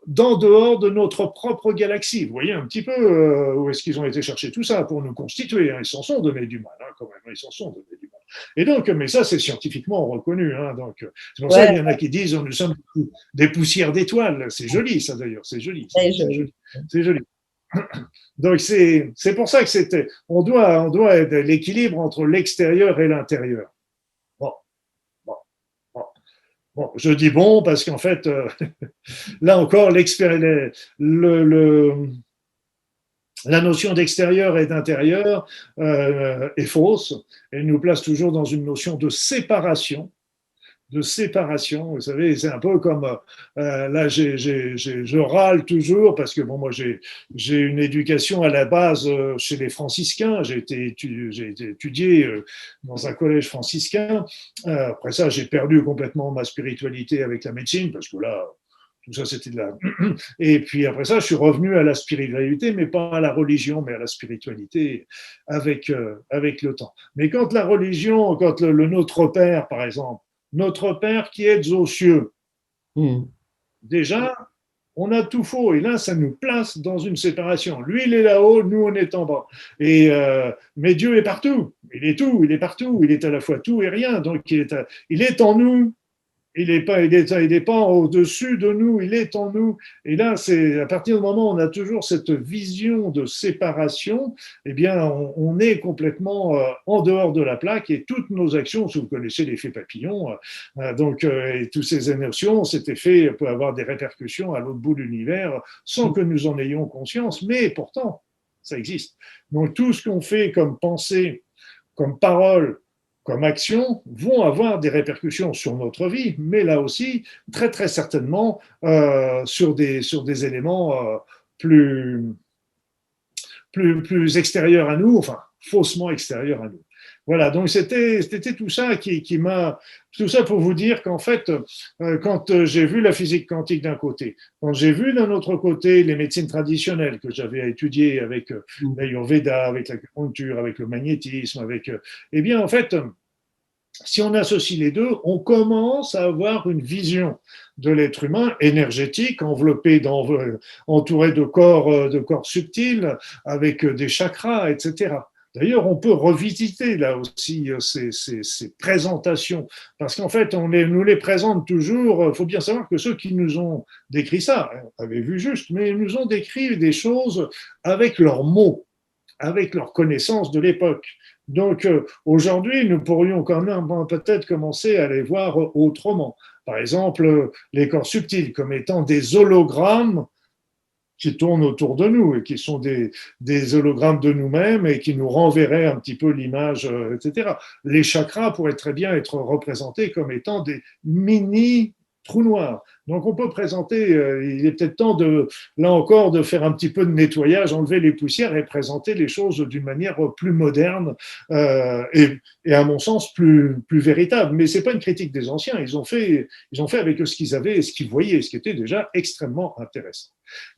[SPEAKER 2] d'en dehors de notre propre galaxie. Vous voyez un petit peu où est-ce qu'ils ont été chercher tout ça pour nous constituer. Ils s'en sont donné du mal, quand même. Ils s'en sont donné du mal. Et donc, mais ça, c'est scientifiquement reconnu. Donc, c'est pour ça qu'il y en a qui disent nous sommes des poussières d'étoiles. C'est joli, ça d'ailleurs. C'est joli. C'est joli. C'est joli. Donc c'est pour ça que on doit être l'équilibre entre l'extérieur et l'intérieur. Bon, bon, bon, bon, je dis bon parce qu'en fait, là encore, la notion d'extérieur et d'intérieur est fausse. Elle nous place toujours dans une notion de séparation. Vous savez, c'est un peu comme là, je râle toujours parce que bon, moi j'ai une éducation à la base chez les franciscains. J'ai été étudié dans un collège franciscain. Après ça, j'ai perdu complètement ma spiritualité avec la médecine parce que là, tout ça, c'était de la. Et puis après ça, je suis revenu à la spiritualité, mais pas à la religion, mais à la spiritualité avec le temps. Mais quand la religion, quand le Notre Père, par exemple, notre Père qui êtes aux cieux. Déjà, on a tout faux. Et là, ça nous place dans une séparation. Lui, il est là-haut, nous, on est en bas. Mais Dieu est partout. Il est tout, il est partout. Il est à la fois tout et rien. Donc, il est en nous. Il n'est pas au-dessus de nous, il est en nous. Et là, c'est à partir du moment où on a toujours cette vision de séparation, eh bien, on est complètement en dehors de la plaque et toutes nos actions, si vous connaissez l'effet papillon, et toutes ces émotions, cet effet peut avoir des répercussions à l'autre bout de l'univers sans que nous en ayons conscience, mais pourtant, ça existe. Donc, tout ce qu'on fait comme pensée, comme parole, comme action vont avoir des répercussions sur notre vie, mais là aussi, très très certainement, sur des éléments plus extérieurs à nous, enfin, faussement extérieurs à nous. Voilà, donc c'était tout ça tout ça pour vous dire qu'en fait, quand j'ai vu la physique quantique d'un côté, quand j'ai vu d'un autre côté les médecines traditionnelles que j'avais étudiées avec l'Ayurveda, avec l'acupuncture, avec le magnétisme, eh bien en fait, si on associe les deux, on commence à avoir une vision de l'être humain énergétique, entouré de corps subtils, avec des chakras, etc. D'ailleurs, on peut revisiter là aussi ces présentations, parce qu'en fait, nous les présente toujours. Il faut bien savoir que ceux qui nous ont décrit ça, avaient vu juste, mais ils nous ont décrit des choses avec leurs mots, avec leurs connaissances de l'époque. Donc aujourd'hui, nous pourrions quand même peut-être commencer à les voir autrement. Par exemple, les corps subtils comme étant des hologrammes qui tournent autour de nous et qui sont des hologrammes de nous-mêmes et qui nous renverraient un petit peu l'image, etc. Les chakras pourraient très bien être représentés comme étant des mini trous noirs, Donc on peut présenter, il est peut-être temps là encore de faire un petit peu de nettoyage, enlever les poussières et présenter les choses d'une manière plus moderne et à mon sens plus véritable. Mais c'est pas une critique des anciens, ils ont fait avec ce qu'ils avaient et ce qu'ils voyaient, ce qui était déjà extrêmement intéressant.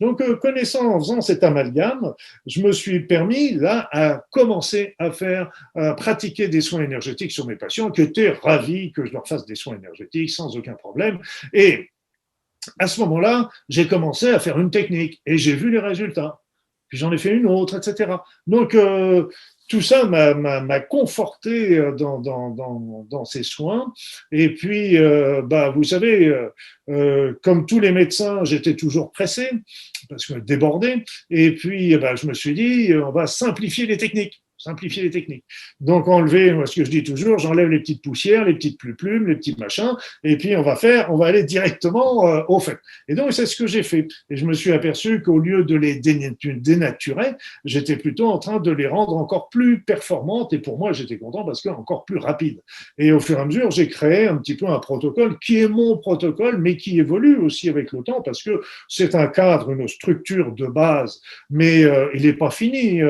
[SPEAKER 2] Donc connaissant, en faisant cet amalgame, je me suis permis là à commencer à pratiquer des soins énergétiques sur mes patients qui étaient ravis que je leur fasse des soins énergétiques sans aucun problème. Et à ce moment-là, j'ai commencé à faire une technique et j'ai vu les résultats. Puis j'en ai fait une autre, etc. Donc, tout ça m'a conforté dans ces soins. Et puis, vous savez, comme tous les médecins, j'étais toujours pressé, parce que débordé. Et puis, je me suis dit, on va simplifier les techniques. Simplifier les techniques. Donc, enlever, moi, ce que je dis toujours, j'enlève les petites poussières, les petites plumes, les petits machins, et puis on va aller directement au fait. Et donc, c'est ce que j'ai fait. Et je me suis aperçu qu'au lieu de les dénaturer, j'étais plutôt en train de les rendre encore plus performantes. Et pour moi, j'étais content parce que encore plus rapide. Et au fur et à mesure, j'ai créé un petit peu un protocole qui est mon protocole, mais qui évolue aussi avec le temps parce que c'est un cadre, une structure de base, mais il n'est pas fini.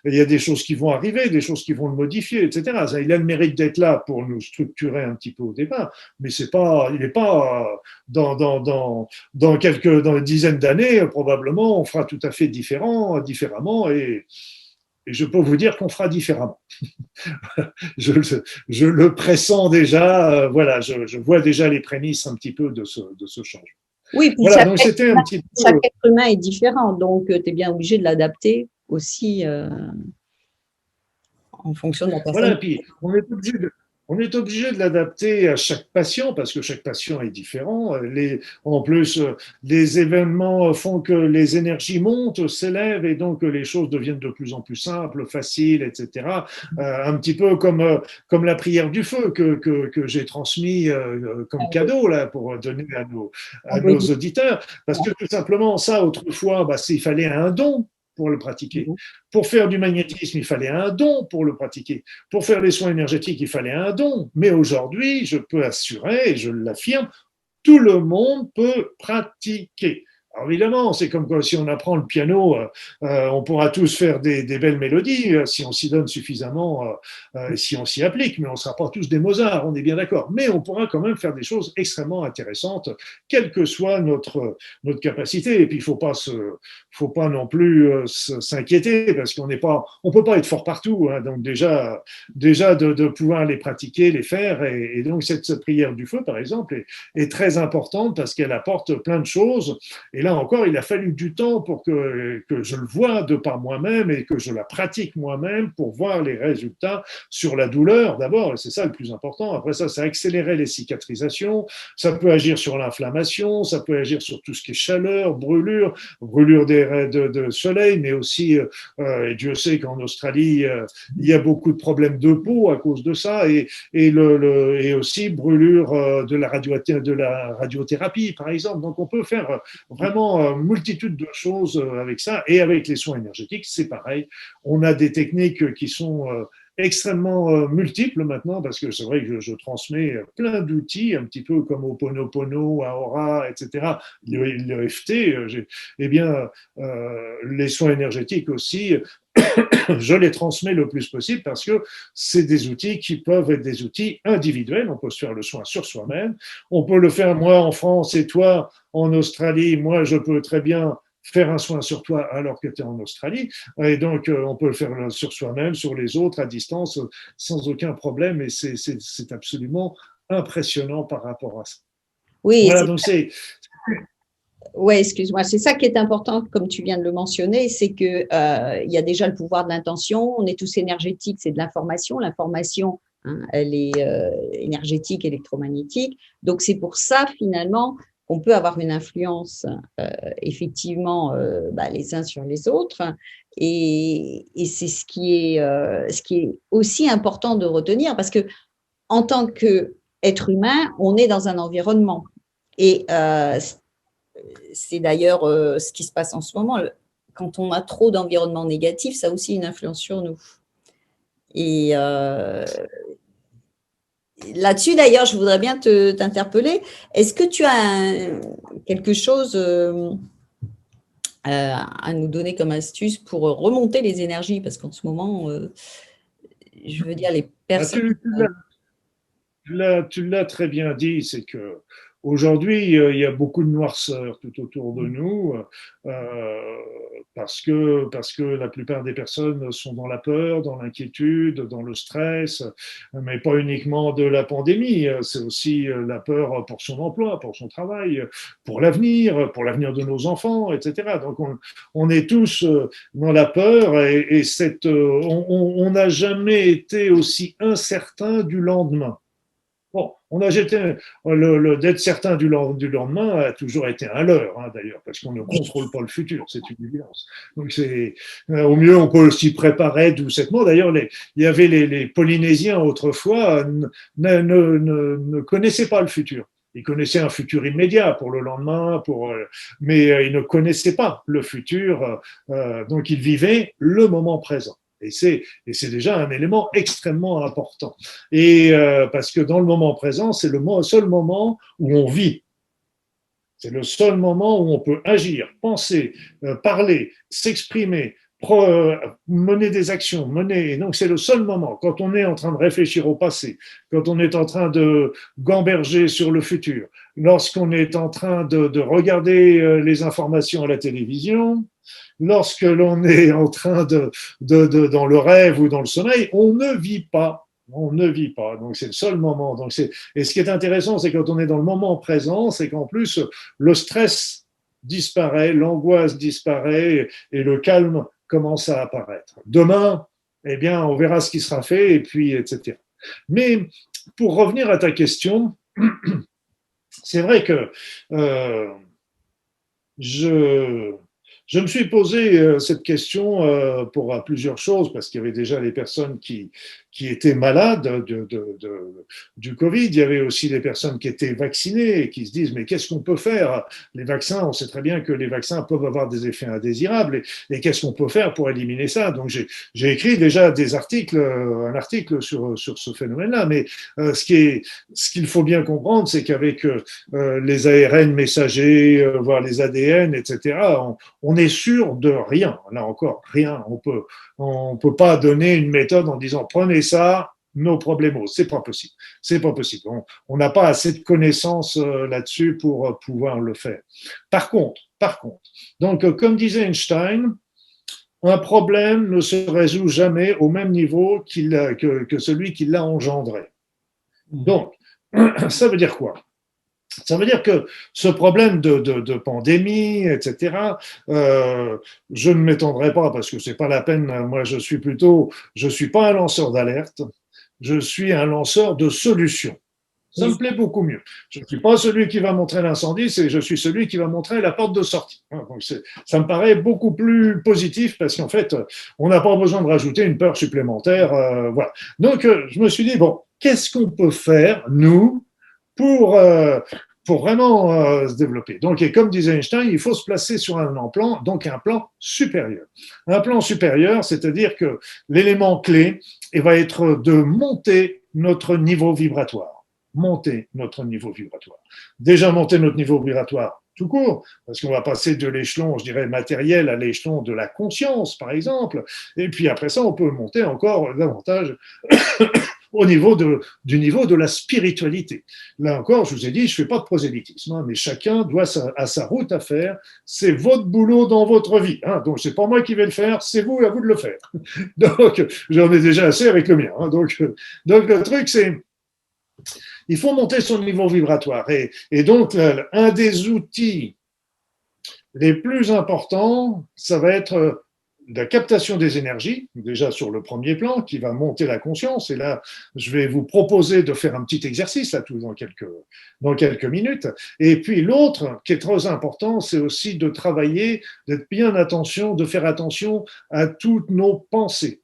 [SPEAKER 2] Il y a des choses qui vont arriver, des choses qui vont le modifier, etc. Ça, il a le mérite d'être là pour nous structurer un petit peu au départ, mais il n'est pas dans une dizaine d'années, probablement, on fera tout à fait différemment, et je peux vous dire qu'on fera différemment. je le pressens déjà, voilà, je vois déjà les prémices un petit peu de ce changement.
[SPEAKER 1] Oui, puis
[SPEAKER 2] voilà, donc c'était un petit peu.
[SPEAKER 1] Chaque être humain est différent, donc tu es bien obligé de l'adapter aussi en fonction de la personne.
[SPEAKER 2] Voilà, puis on est obligé de l'adapter à chaque patient parce que chaque patient est différent. En plus, les événements font que les énergies montent, s'élèvent et donc les choses deviennent de plus en plus simples, faciles, etc. Un petit peu comme la prière du feu que j'ai transmis comme cadeau là pour donner à nos auditeurs. Parce que tout simplement, ça, autrefois, il fallait un don pour le pratiquer. Pour faire du magnétisme, il fallait un don pour le pratiquer. Pour faire les soins énergétiques, il fallait un don. Mais aujourd'hui, je peux assurer, et je l'affirme, tout le monde peut pratiquer. Alors évidemment, c'est comme si on apprend le piano, on pourra tous faire des belles mélodies si on s'y donne suffisamment, si on s'y applique, mais on ne sera pas tous des Mozart, on est bien d'accord. Mais on pourra quand même faire des choses extrêmement intéressantes, quelle que soit notre capacité. Et puis il faut pas non plus s'inquiéter parce on peut pas être fort partout. Hein. Donc déjà de pouvoir les pratiquer, les faire, et donc cette prière du feu, par exemple, est très importante parce qu'elle apporte plein de choses. Et là encore, il a fallu du temps pour que je le voie de par moi-même et que je la pratique moi-même pour voir les résultats sur la douleur d'abord, et c'est ça le plus important. Après ça accélérait les cicatrisations, ça peut agir sur l'inflammation, ça peut agir sur tout ce qui est chaleur, brûlure de soleil, mais aussi, et Dieu sait qu'en Australie, il y a beaucoup de problèmes de peau à cause de ça, et aussi brûlure de la radiothérapie, par exemple. Donc on peut faire vraiment multitude de choses avec ça, et avec les soins énergétiques, c'est pareil. On a des techniques qui sont extrêmement multiples maintenant, parce que c'est vrai que je transmets plein d'outils, un petit peu comme Ho'oponopono, Aura, etc. Le FT, eh bien, les soins énergétiques aussi, je les transmets le plus possible parce que c'est des outils qui peuvent être des outils individuels. On peut se faire le soin sur soi-même. On peut le faire, moi, en France et toi, en Australie. Moi, je peux très bien faire un soin sur toi alors que tu es en Australie. Et donc, on peut le faire sur soi-même, sur les autres, à distance, sans aucun problème. Et c'est absolument impressionnant par rapport à ça.
[SPEAKER 1] Oui,
[SPEAKER 2] voilà, donc c'est…
[SPEAKER 1] Oui, excuse-moi, c'est ça qui est important, comme tu viens de le mentionner, c'est que il y a déjà le pouvoir de l'intention, on est tous énergétiques, c'est de l'information, l'information, hein, elle est énergétique, électromagnétique, donc c'est pour ça finalement qu'on peut avoir une influence effectivement les uns sur les autres, et c'est ce qui est aussi important de retenir, parce que en tant qu'être humain, on est dans un environnement, et c'est d'ailleurs ce qui se passe en ce moment. Quand on a trop d'environnement négatif, ça a aussi une influence sur nous. Et là-dessus, d'ailleurs, je voudrais bien t'interpeller. Est-ce que tu as quelque chose à nous donner comme astuce pour remonter les énergies? Parce qu'en ce moment, je veux dire, les
[SPEAKER 2] Ah,
[SPEAKER 1] personnes.
[SPEAKER 2] tu l'as très bien dit, c'est que aujourd'hui il y a beaucoup de noirceur tout autour de nous parce que la plupart des personnes sont dans la peur, dans l'inquiétude, dans le stress, mais pas uniquement de la pandémie. C'est aussi la peur pour son emploi, pour son travail, pour l'avenir de nos enfants, etc. Donc on est tous dans la peur et on n'a jamais été aussi incertain du lendemain. Bon, on a jeté d'être certain du lendemain a toujours été un leurre, hein, d'ailleurs, parce qu'on ne contrôle pas le futur, c'est une évidence. Donc c'est au mieux on peut s'y préparer doucement. D'ailleurs, il y avait les Polynésiens autrefois ne connaissaient pas le futur. Ils connaissaient un futur immédiat pour le lendemain, mais ils ne connaissaient pas le futur, donc ils vivaient le moment présent. Et c'est déjà un élément extrêmement important. Parce que dans le moment présent, c'est le seul moment où on vit. C'est le seul moment où on peut agir, penser, parler, s'exprimer, mener des actions, mener. Et donc, c'est le seul moment. Quand on est en train de réfléchir au passé, quand on est en train de gamberger sur le futur, lorsqu'on est en train de regarder les informations à la télévision, lorsque l'on est en train dans le rêve ou dans le sommeil, on ne vit pas. On ne vit pas. Donc, c'est le seul moment. Et ce qui est intéressant, c'est quand on est dans le moment présent, c'est qu'en plus, le stress disparaît, l'angoisse disparaît et le calme commence à apparaître. Demain, eh bien, on verra ce qui sera fait et puis, etc. Mais pour revenir à ta question, c'est vrai que euh, je, je me suis posé cette question pour plusieurs choses, parce qu'il y avait déjà les personnes qui étaient malades du Covid. Il y avait aussi les personnes qui étaient vaccinées et qui se disent mais qu'est-ce qu'on peut faire? Les vaccins, on sait très bien que les vaccins peuvent avoir des effets indésirables et qu'est-ce qu'on peut faire pour éliminer ça? Donc j'ai écrit déjà des articles, un article sur ce phénomène-là. Mais ce qu'il faut bien comprendre, c'est qu'avec les ARN messagers, voire les ADN, etc., on est sûr de rien. Là encore, rien. On peut pas donner une méthode en disant prenez ça, nos problèmes. C'est pas possible. C'est pas possible. On n'a pas assez de connaissances là-dessus pour pouvoir le faire. Par contre, donc comme disait Einstein, un problème ne se résout jamais au même niveau que celui qui l'a engendré. Donc, ça veut dire quoi? Ça veut dire que ce problème de pandémie, etc., je ne m'étendrai pas parce que c'est pas la peine. Moi, je suis pas un lanceur d'alerte, je suis un lanceur de solutions. Ça me plaît beaucoup mieux. Je ne suis pas celui qui va montrer l'incendie, je suis celui qui va montrer la porte de sortie. Donc ça me paraît beaucoup plus positif parce qu'en fait, on n'a pas besoin de rajouter une peur supplémentaire. Voilà. Donc, je me suis dit, bon, qu'est-ce qu'on peut faire, nous, pour, euh, pour vraiment se développer. Donc, et comme disait Einstein, il faut se placer sur un plan, donc un plan supérieur. Un plan supérieur, c'est-à-dire que l'élément clé va être de monter notre niveau vibratoire. Monter notre niveau vibratoire. Déjà monter notre niveau vibratoire tout court, parce qu'on va passer de l'échelon, je dirais, matériel à l'échelon de la conscience, par exemple. Et puis après ça, on peut monter encore davantage du niveau de la spiritualité. Là encore, je vous ai dit, je ne fais pas de prosélytisme, hein, mais chacun a sa route à faire. C'est votre boulot dans votre vie. Hein, donc, ce n'est pas moi qui vais le faire, c'est vous, à vous de le faire. Donc, j'en ai déjà assez avec le mien. Hein, donc, le truc, c'est il faut monter son niveau vibratoire. Et donc, un des outils les plus importants, ça va être la captation des énergies, déjà sur le premier plan, qui va monter la conscience. Et là, je vais vous proposer de faire un petit exercice là, dans quelques minutes. Et puis l'autre, qui est très important, c'est aussi de travailler, d'être bien attention, de faire attention à toutes nos pensées.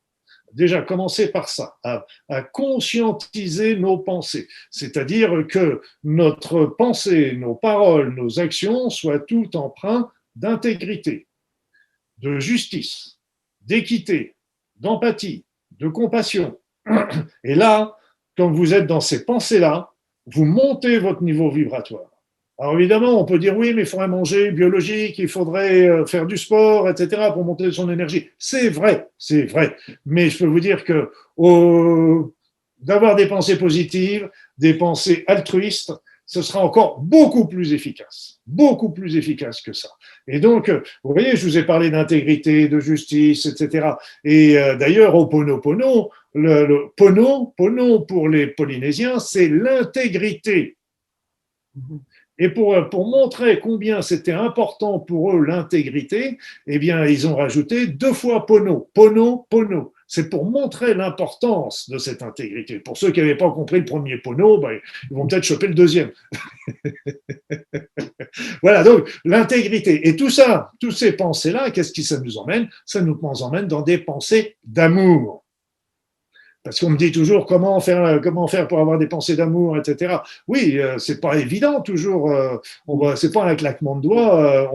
[SPEAKER 2] Déjà, commencer par ça, à conscientiser nos pensées, c'est-à-dire que notre pensée, nos paroles, nos actions soient toutes empreintes d'intégrité, de justice, d'équité, d'empathie, de compassion. Et là, quand vous êtes dans ces pensées-là, vous montez votre niveau vibratoire. Alors évidemment, on peut dire oui, mais il faudrait manger biologique, il faudrait faire du sport, etc. pour monter son énergie. C'est vrai, c'est vrai. Mais je peux vous dire que d'avoir des pensées positives, des pensées altruistes, ce sera encore beaucoup plus efficace que ça. Et donc, vous voyez, je vous ai parlé d'intégrité, de justice, etc. Et d'ailleurs, au Ponopono, le Pono pour les Polynésiens, c'est l'intégrité. Et pour montrer combien c'était important pour eux l'intégrité, eh bien, ils ont rajouté 2 fois Pono. Pono. C'est pour montrer l'importance de cette intégrité. Pour ceux qui n'avaient pas compris le premier Pono, ben, ils vont peut-être choper le deuxième. Voilà, donc l'intégrité. Et tout ça, toutes ces pensées-là, qu'est-ce qui ça nous emmène? Ça nous emmène dans des pensées d'amour. Parce qu'on me dit toujours comment faire pour avoir des pensées d'amour, etc. Oui, c'est pas évident toujours. C'est pas un claquement de doigts.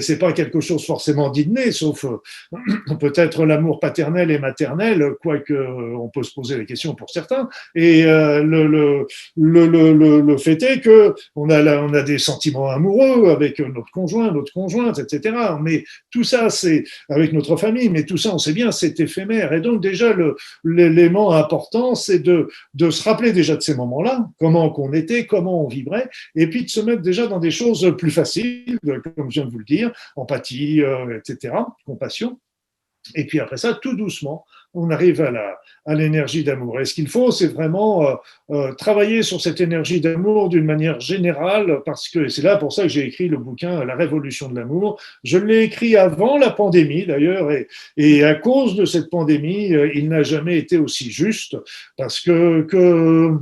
[SPEAKER 2] C'est pas quelque chose forcément d'inné, sauf peut-être l'amour paternel et maternel, quoique on peut se poser la question pour certains. Et le fait est que on a des sentiments amoureux avec notre conjoint, notre conjointe, etc. Mais tout ça, c'est avec notre famille. Mais tout ça, on sait bien, c'est éphémère. Et donc déjà l'élément important, c'est de se rappeler déjà de ces moments-là, comment qu'on était, comment on vibrait, et puis de se mettre déjà dans des choses plus faciles, comme je viens de vous le dire, empathie, etc., compassion. Et puis après ça, tout doucement, on arrive à l'énergie d'amour. Et ce qu'il faut, c'est vraiment travailler sur cette énergie d'amour d'une manière générale, parce que c'est là pour ça que j'ai écrit le bouquin La Révolution de l'amour. Je l'ai écrit avant la pandémie, d'ailleurs, et à cause de cette pandémie, il n'a jamais été aussi juste, parce que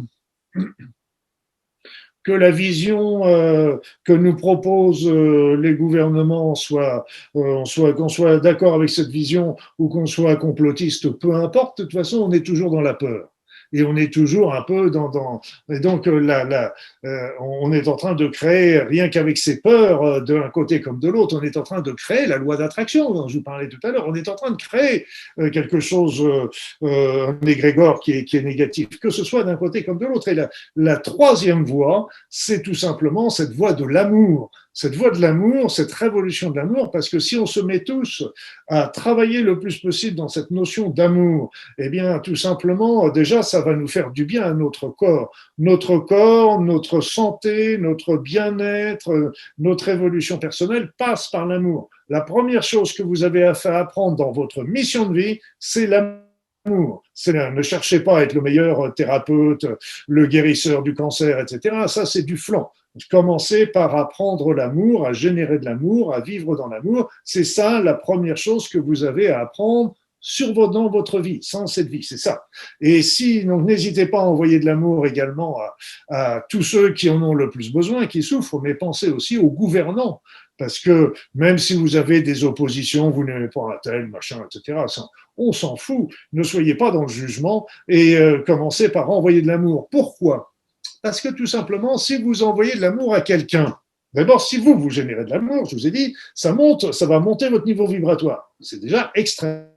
[SPEAKER 2] la vision que nous proposent les gouvernements qu'on soit d'accord avec cette vision ou qu'on soit complotiste, peu importe, de toute façon, on est toujours dans la peur. Et on est toujours un peu et donc on est en train de créer, rien qu'avec ces peurs d'un côté comme de l'autre, on est en train de créer la loi d'attraction dont je vous parlais tout à l'heure. On est en train de créer quelque chose, un égrégore qui est négatif, que ce soit d'un côté comme de l'autre. Et la troisième voie, c'est tout simplement cette voie de l'amour. Cette voie de l'amour, cette révolution de l'amour, parce que si on se met tous à travailler le plus possible dans cette notion d'amour, eh bien, tout simplement, déjà, ça va nous faire du bien à notre corps. Notre corps, notre santé, notre bien-être, notre évolution personnelle passe par l'amour. La première chose que vous avez à faire apprendre dans votre mission de vie, c'est l'amour. Ne cherchez pas à être le meilleur thérapeute, le guérisseur du cancer, etc. Ça, c'est du flanc. Commencez par apprendre l'amour, à générer de l'amour, à vivre dans l'amour. C'est ça la première chose que vous avez à apprendre dans votre vie, sans cette vie, c'est ça. Et donc n'hésitez pas à envoyer de l'amour également à tous ceux qui en ont le plus besoin, qui souffrent, mais pensez aussi aux gouvernants. Parce que même si vous avez des oppositions, vous n'aimez pas un tel, machin, etc., on s'en fout. Ne soyez pas dans le jugement et commencez par envoyer de l'amour. Pourquoi ? Parce que tout simplement, si vous envoyez de l'amour à quelqu'un, d'abord, si vous générez de l'amour, je vous ai dit, ça va monter votre niveau vibratoire. C'est déjà extrêmement.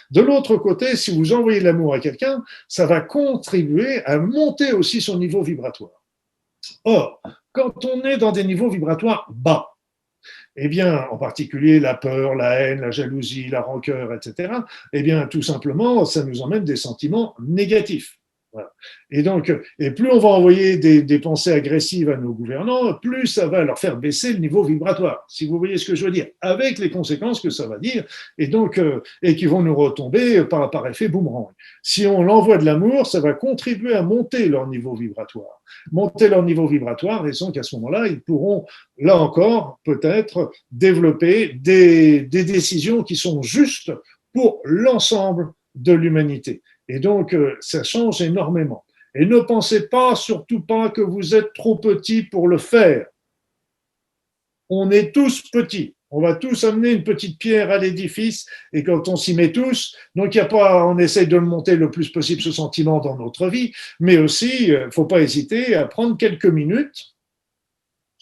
[SPEAKER 2] De l'autre côté, si vous envoyez de l'amour à quelqu'un, ça va contribuer à monter aussi son niveau vibratoire. Or, quand on est dans des niveaux vibratoires bas, eh bien, en particulier la peur, la haine, la jalousie, la rancœur, etc., eh bien, tout simplement, ça nous emmène des sentiments négatifs. Voilà. Et plus on va envoyer des pensées agressives à nos gouvernants, plus ça va leur faire baisser le niveau vibratoire, si vous voyez ce que je veux dire, avec les conséquences que ça va dire, et qui vont nous retomber par effet boomerang. Si on l'envoie de l'amour, ça va contribuer à monter leur niveau vibratoire. Monter leur niveau vibratoire, et donc qu'à ce moment-là, ils pourront, là encore, peut-être développer des décisions qui sont justes pour l'ensemble de l'humanité. Et donc, ça change énormément. Et ne pensez pas, surtout pas, que vous êtes trop petit pour le faire. On est tous petits. On va tous amener une petite pierre à l'édifice, et quand on s'y met tous, donc on essaye de le monter le plus possible, ce sentiment dans notre vie, mais aussi, il ne faut pas hésiter à prendre quelques minutes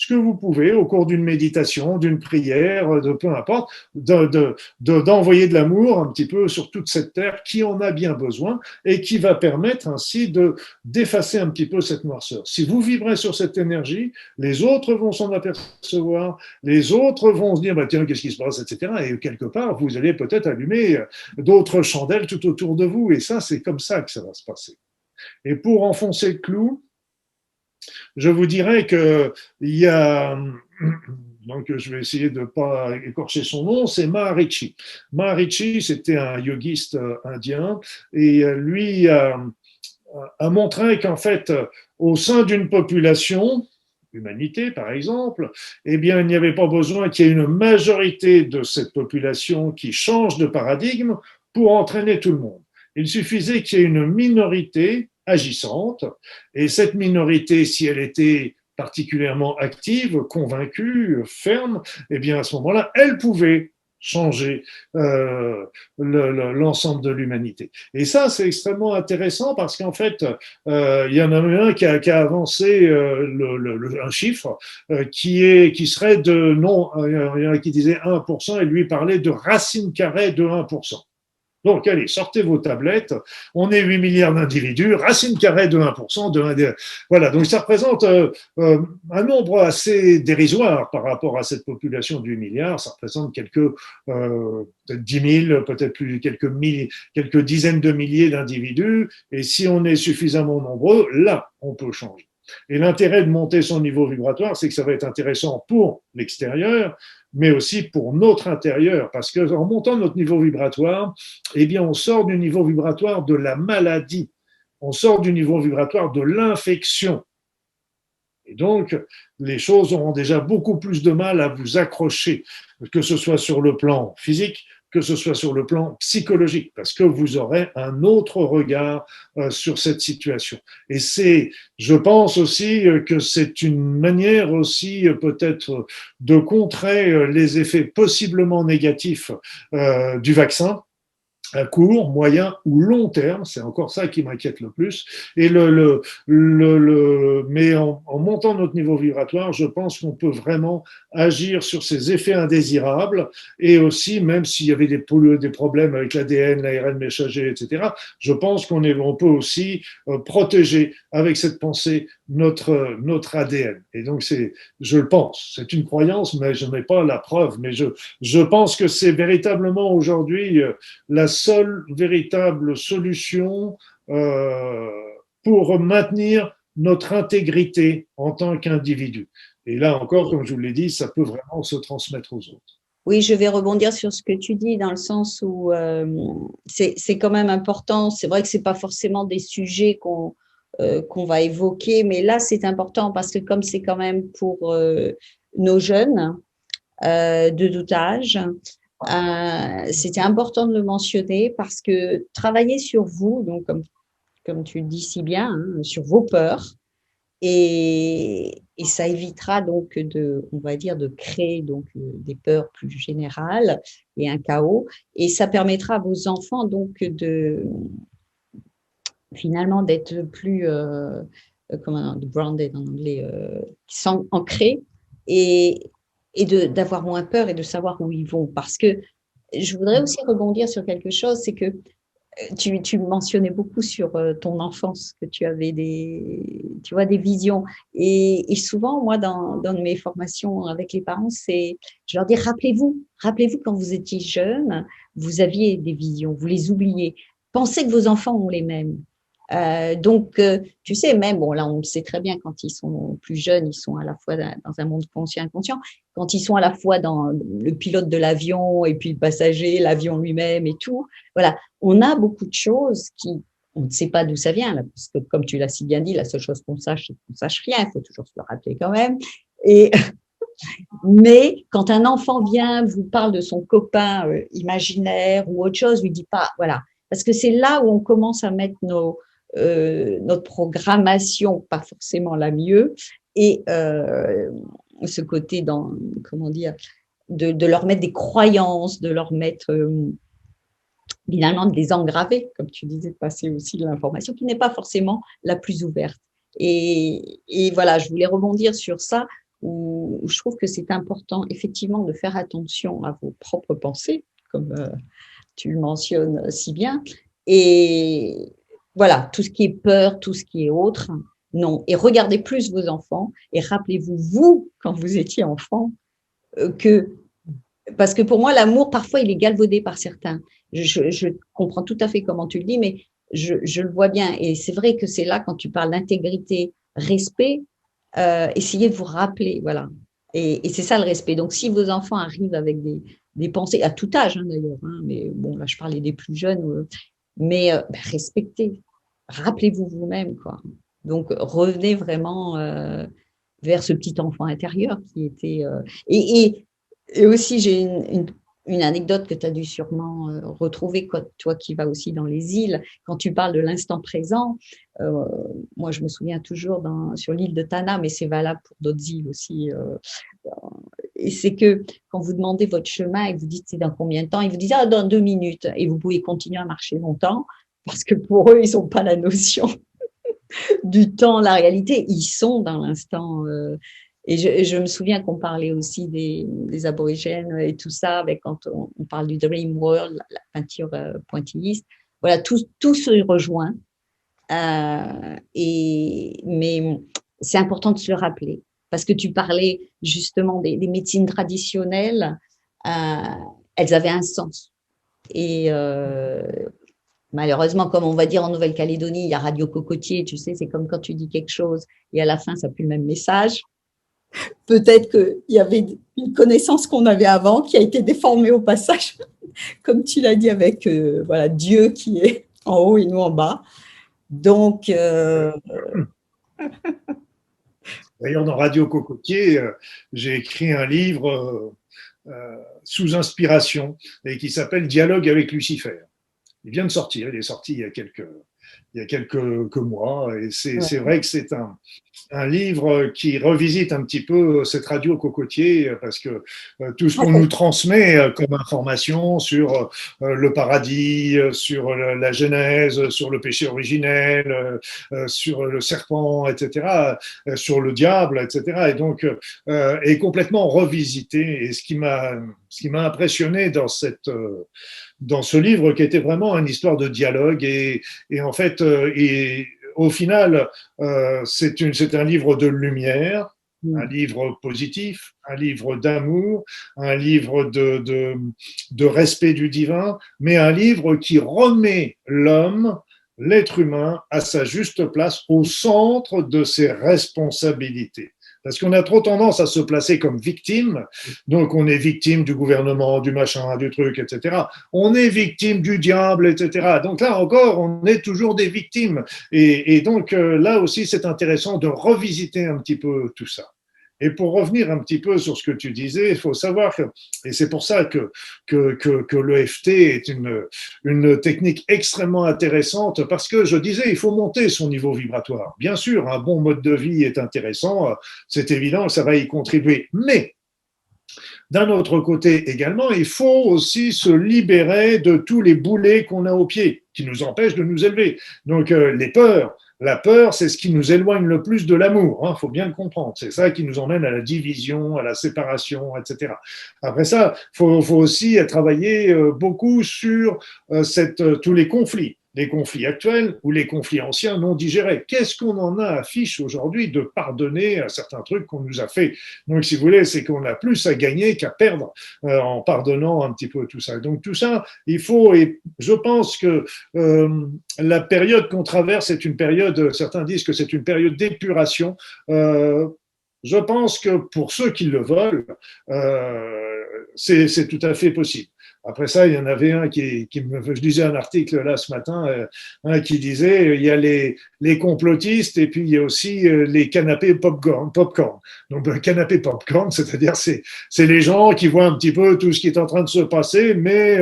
[SPEAKER 2] ce que vous pouvez au cours d'une méditation, d'une prière, de peu importe, d'envoyer de l'amour un petit peu sur toute cette terre qui en a bien besoin et qui va permettre ainsi d'effacer un petit peu cette noirceur. Si vous vibrez sur cette énergie, les autres vont s'en apercevoir, les autres vont se dire bah, tiens, qu'est-ce qui se passe, etc. Et quelque part, vous allez peut-être allumer d'autres chandelles tout autour de vous. Et ça, c'est comme ça que ça va se passer. Et pour enfoncer le clou, je vous dirais qu'il y a, donc je vais essayer de ne pas écorcher son nom, c'est Maharishi. Maharishi, c'était un yogiste indien et lui a montré qu'en fait, au sein d'une population, l'humanité par exemple, eh bien, il n'y avait pas besoin qu'il y ait une majorité de cette population qui change de paradigme pour entraîner tout le monde. Il suffisait qu'il y ait une minorité agissante, et cette minorité, si elle était particulièrement active, convaincue, ferme, eh bien à ce moment-là, elle pouvait changer l'ensemble de l'humanité. Et ça, c'est extrêmement intéressant parce qu'en fait, il y en a un qui a avancé un chiffre qui serait de, non, il y en a qui disait 1% et lui parlait de racine carrée de 1%. Donc, allez, sortez vos tablettes. On est 8 milliards d'individus, racine carrée de 1%, voilà. Donc, ça représente un nombre assez dérisoire par rapport à cette population de 8 milliards. Ça représente quelques, peut-être 10 000, peut-être plus, quelques dizaines de milliers d'individus. Et si on est suffisamment nombreux, là, on peut changer. Et l'intérêt de monter son niveau vibratoire, c'est que ça va être intéressant pour l'extérieur, mais aussi pour notre intérieur, parce qu'en montant notre niveau vibratoire, eh bien, on sort du niveau vibratoire de la maladie, on sort du niveau vibratoire de l'infection. Et donc, les choses auront déjà beaucoup plus de mal à vous accrocher, que ce soit sur le plan physique, que ce soit sur le plan psychologique, parce que vous aurez un autre regard sur cette situation. Et je pense aussi que c'est une manière aussi peut-être de contrer les effets possiblement négatifs du vaccin, à court, moyen ou long terme, c'est encore ça qui m'inquiète le plus. Et mais en montant notre niveau vibratoire, je pense qu'on peut vraiment agir sur ces effets indésirables et aussi, même s'il y avait des problèmes avec l'ADN, l'ARN messager, etc., je pense on peut aussi protéger avec cette pensée notre ADN. Et donc, je le pense, c'est une croyance, mais je n'ai pas la preuve, mais je pense que c'est véritablement aujourd'hui la seule véritable solution pour maintenir notre intégrité en tant qu'individu. Et là encore, comme je vous l'ai dit, ça peut vraiment se transmettre aux autres.
[SPEAKER 1] Oui, je vais rebondir sur ce que tu dis dans le sens où c'est quand même important. C'est vrai que c'est pas forcément des sujets qu'on va évoquer, mais là c'est important parce que comme c'est quand même pour nos jeunes de tout âge, c'était important de le mentionner parce que travailler sur vous, donc comme tu le dis si bien, hein, sur vos peurs, et ça évitera donc on va dire, de créer donc des peurs plus générales et un chaos, et ça permettra à vos enfants donc finalement d'être plus comment grounded en anglais, qui sont ancrés et d'avoir moins peur et de savoir où ils vont. Parce que je voudrais aussi rebondir sur quelque chose, c'est que tu mentionnais beaucoup sur ton enfance, que tu avais tu vois, des visions. Et souvent, moi, dans mes formations avec les parents, je leur dis, rappelez-vous quand vous étiez jeune, vous aviez des visions, vous les oubliez. Pensez que vos enfants ont les mêmes. Donc, tu sais, même, bon, là, on le sait très bien, quand ils sont plus jeunes, ils sont à la fois dans un monde conscient et inconscient. Quand ils sont à la fois dans le pilote de l'avion et puis le passager, l'avion lui-même et tout, voilà, on a beaucoup de choses on ne sait pas d'où ça vient, là, parce que, comme tu l'as si bien dit, la seule chose qu'on sache, c'est qu'on sache rien. Il faut toujours se le rappeler quand même. Mais quand un enfant vient, vous parle de son copain imaginaire ou autre chose, lui dit pas, voilà, parce que c'est là où on commence à mettre notre programmation, pas forcément la mieux, et ce côté comment dire, de leur mettre des croyances, de leur mettre finalement de les engraver, comme tu disais, de passer aussi de l'information qui n'est pas forcément la plus ouverte. Et voilà, je voulais rebondir sur ça où je trouve que c'est important effectivement de faire attention à vos propres pensées, comme tu le mentionnes si bien. Et voilà, tout ce qui est peur, tout ce qui est autre, non. Et regardez plus vos enfants et rappelez-vous, vous, quand vous étiez enfant, que parce que pour moi, l'amour, parfois, il est galvaudé par certains. Je comprends tout à fait comment tu le dis, mais je le vois bien. Et c'est vrai que c'est là, quand tu parles d'intégrité, respect, essayez de vous rappeler, voilà. Et c'est ça le respect. Donc, si vos enfants arrivent avec des pensées, à tout âge hein, d'ailleurs, hein, mais bon, là, je parlais des plus jeunes, mais respectez, rappelez-vous vous-même, quoi. Donc, revenez vraiment vers ce petit enfant intérieur qui était. Et aussi, j'ai une anecdote que tu as dû sûrement retrouver, toi qui vas aussi dans les îles, quand tu parles de l'instant présent. Euh, Moi, je me souviens toujours sur l'île de Tanna, mais c'est valable pour d'autres îles aussi. Et c'est que quand vous demandez votre chemin et que vous dites c'est dans combien de temps, ils vous disent dans 2 minutes. Et vous pouvez continuer à marcher longtemps parce que pour eux, ils n'ont pas la notion du temps, la réalité. Ils sont dans l'instant. Et je me souviens qu'on parlait aussi des aborigènes et tout ça, avec quand on parle du Dream World, la peinture pointilliste. Voilà, tout se rejoint. Mais c'est important de se le rappeler. Parce que tu parlais justement des médecines traditionnelles, elles avaient un sens. Et malheureusement, comme on va dire en Nouvelle-Calédonie, il y a Radio Cocotier, tu sais, c'est comme quand tu dis quelque chose et à la fin, ça n'a plus le même message. Peut-être qu'il y avait une connaissance qu'on avait avant qui a été déformée au passage, comme tu l'as dit, avec voilà, Dieu qui est en haut et nous en bas. Donc,
[SPEAKER 2] D'ailleurs, dans Radio Cocotier, j'ai écrit un livre sous inspiration et qui s'appelle Dialogue avec Lucifer. Il vient de sortir, il est sorti il y a quelques mois, et c'est vrai que c'est un livre qui revisite un petit peu cette radio cocotier, parce que tout ce qu'on nous transmet comme information sur le paradis, sur la Genèse, sur le péché originel, sur le serpent, etc., sur le diable, etc., et donc est complètement revisité. Et ce qui m'a impressionné dans ce livre, qui était vraiment une histoire de dialogue, et en fait, au final, c'est un livre de lumière, un livre positif, un livre d'amour, un livre de respect du divin, mais un livre qui remet l'homme, l'être humain, à sa juste place, au centre de ses responsabilités. Parce qu'on a trop tendance à se placer comme victime. Donc, on est victime du gouvernement, du machin, du truc, etc. On est victime du diable, etc. Donc là encore, on est toujours des victimes. Et donc, là aussi, c'est intéressant de revisiter un petit peu tout ça. Et pour revenir un petit peu sur ce que tu disais, il faut savoir que, et c'est pour ça que l'EFT est une technique extrêmement intéressante, parce que je disais, il faut monter son niveau vibratoire. Bien sûr, un bon mode de vie est intéressant, c'est évident, ça va y contribuer. Mais, d'un autre côté également, il faut aussi se libérer de tous les boulets qu'on a aux pieds, qui nous empêchent de nous élever. Donc, les peurs. La peur, c'est ce qui nous éloigne le plus de l'amour, hein, faut bien le comprendre. C'est ça qui nous emmène à la division, à la séparation, etc. Après ça, faut aussi travailler beaucoup sur tous les conflits actuels ou les conflits anciens non digérés. Qu'est-ce qu'on en a à fiche aujourd'hui de pardonner à certains trucs qu'on nous a fait? Donc, si vous voulez, c'est qu'on a plus à gagner qu'à perdre en pardonnant un petit peu tout ça. Donc, tout ça, il faut, et je pense que la période qu'on traverse est une période, certains disent que c'est une période d'épuration. Je pense que pour ceux qui le veulent, c'est tout à fait possible. Après ça, il y en avait un je lisais un article là ce matin, qui disait il y a les complotistes et puis il y a aussi les canapés popcorn. Donc canapé popcorn, c'est-à-dire c'est les gens qui voient un petit peu tout ce qui est en train de se passer, mais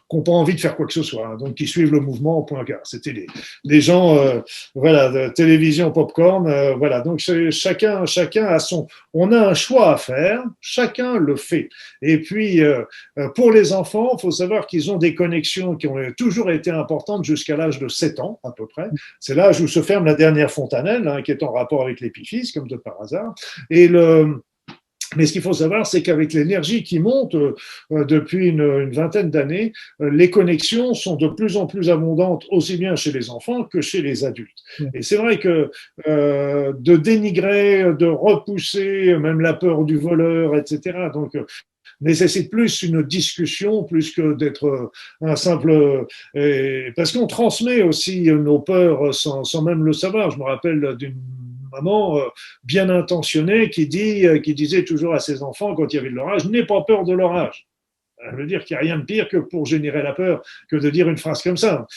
[SPEAKER 2] qui n'ont pas envie de faire quoi que ce soit, hein, donc qui suivent le mouvement au point garde. C'était les gens, voilà, de télévision popcorn, voilà. Donc chacun a on a un choix à faire, chacun le fait. Et puis pour les enfants, il faut savoir qu'ils ont des connexions qui ont toujours été importantes jusqu'à l'âge de 7 ans, à peu près. C'est l'âge où se ferme la dernière fontanelle, hein, qui est en rapport avec l'épiphyse, comme de par hasard. Et Mais ce qu'il faut savoir, c'est qu'avec l'énergie qui monte depuis une vingtaine d'années, les connexions sont de plus en plus abondantes, aussi bien chez les enfants que chez les adultes. Et c'est vrai que de dénigrer, de repousser, même la peur du voleur, etc., donc nécessite plus une discussion, plus que d'être un simple... parce qu'on transmet aussi nos peurs sans même le savoir. Je me rappelle d'une maman bien intentionnée qui disait toujours à ses enfants quand il y avait de l'orage, n'aie pas peur de l'orage. Ça veut dire qu'il n'y a rien de pire que pour générer la peur que de dire une phrase comme ça.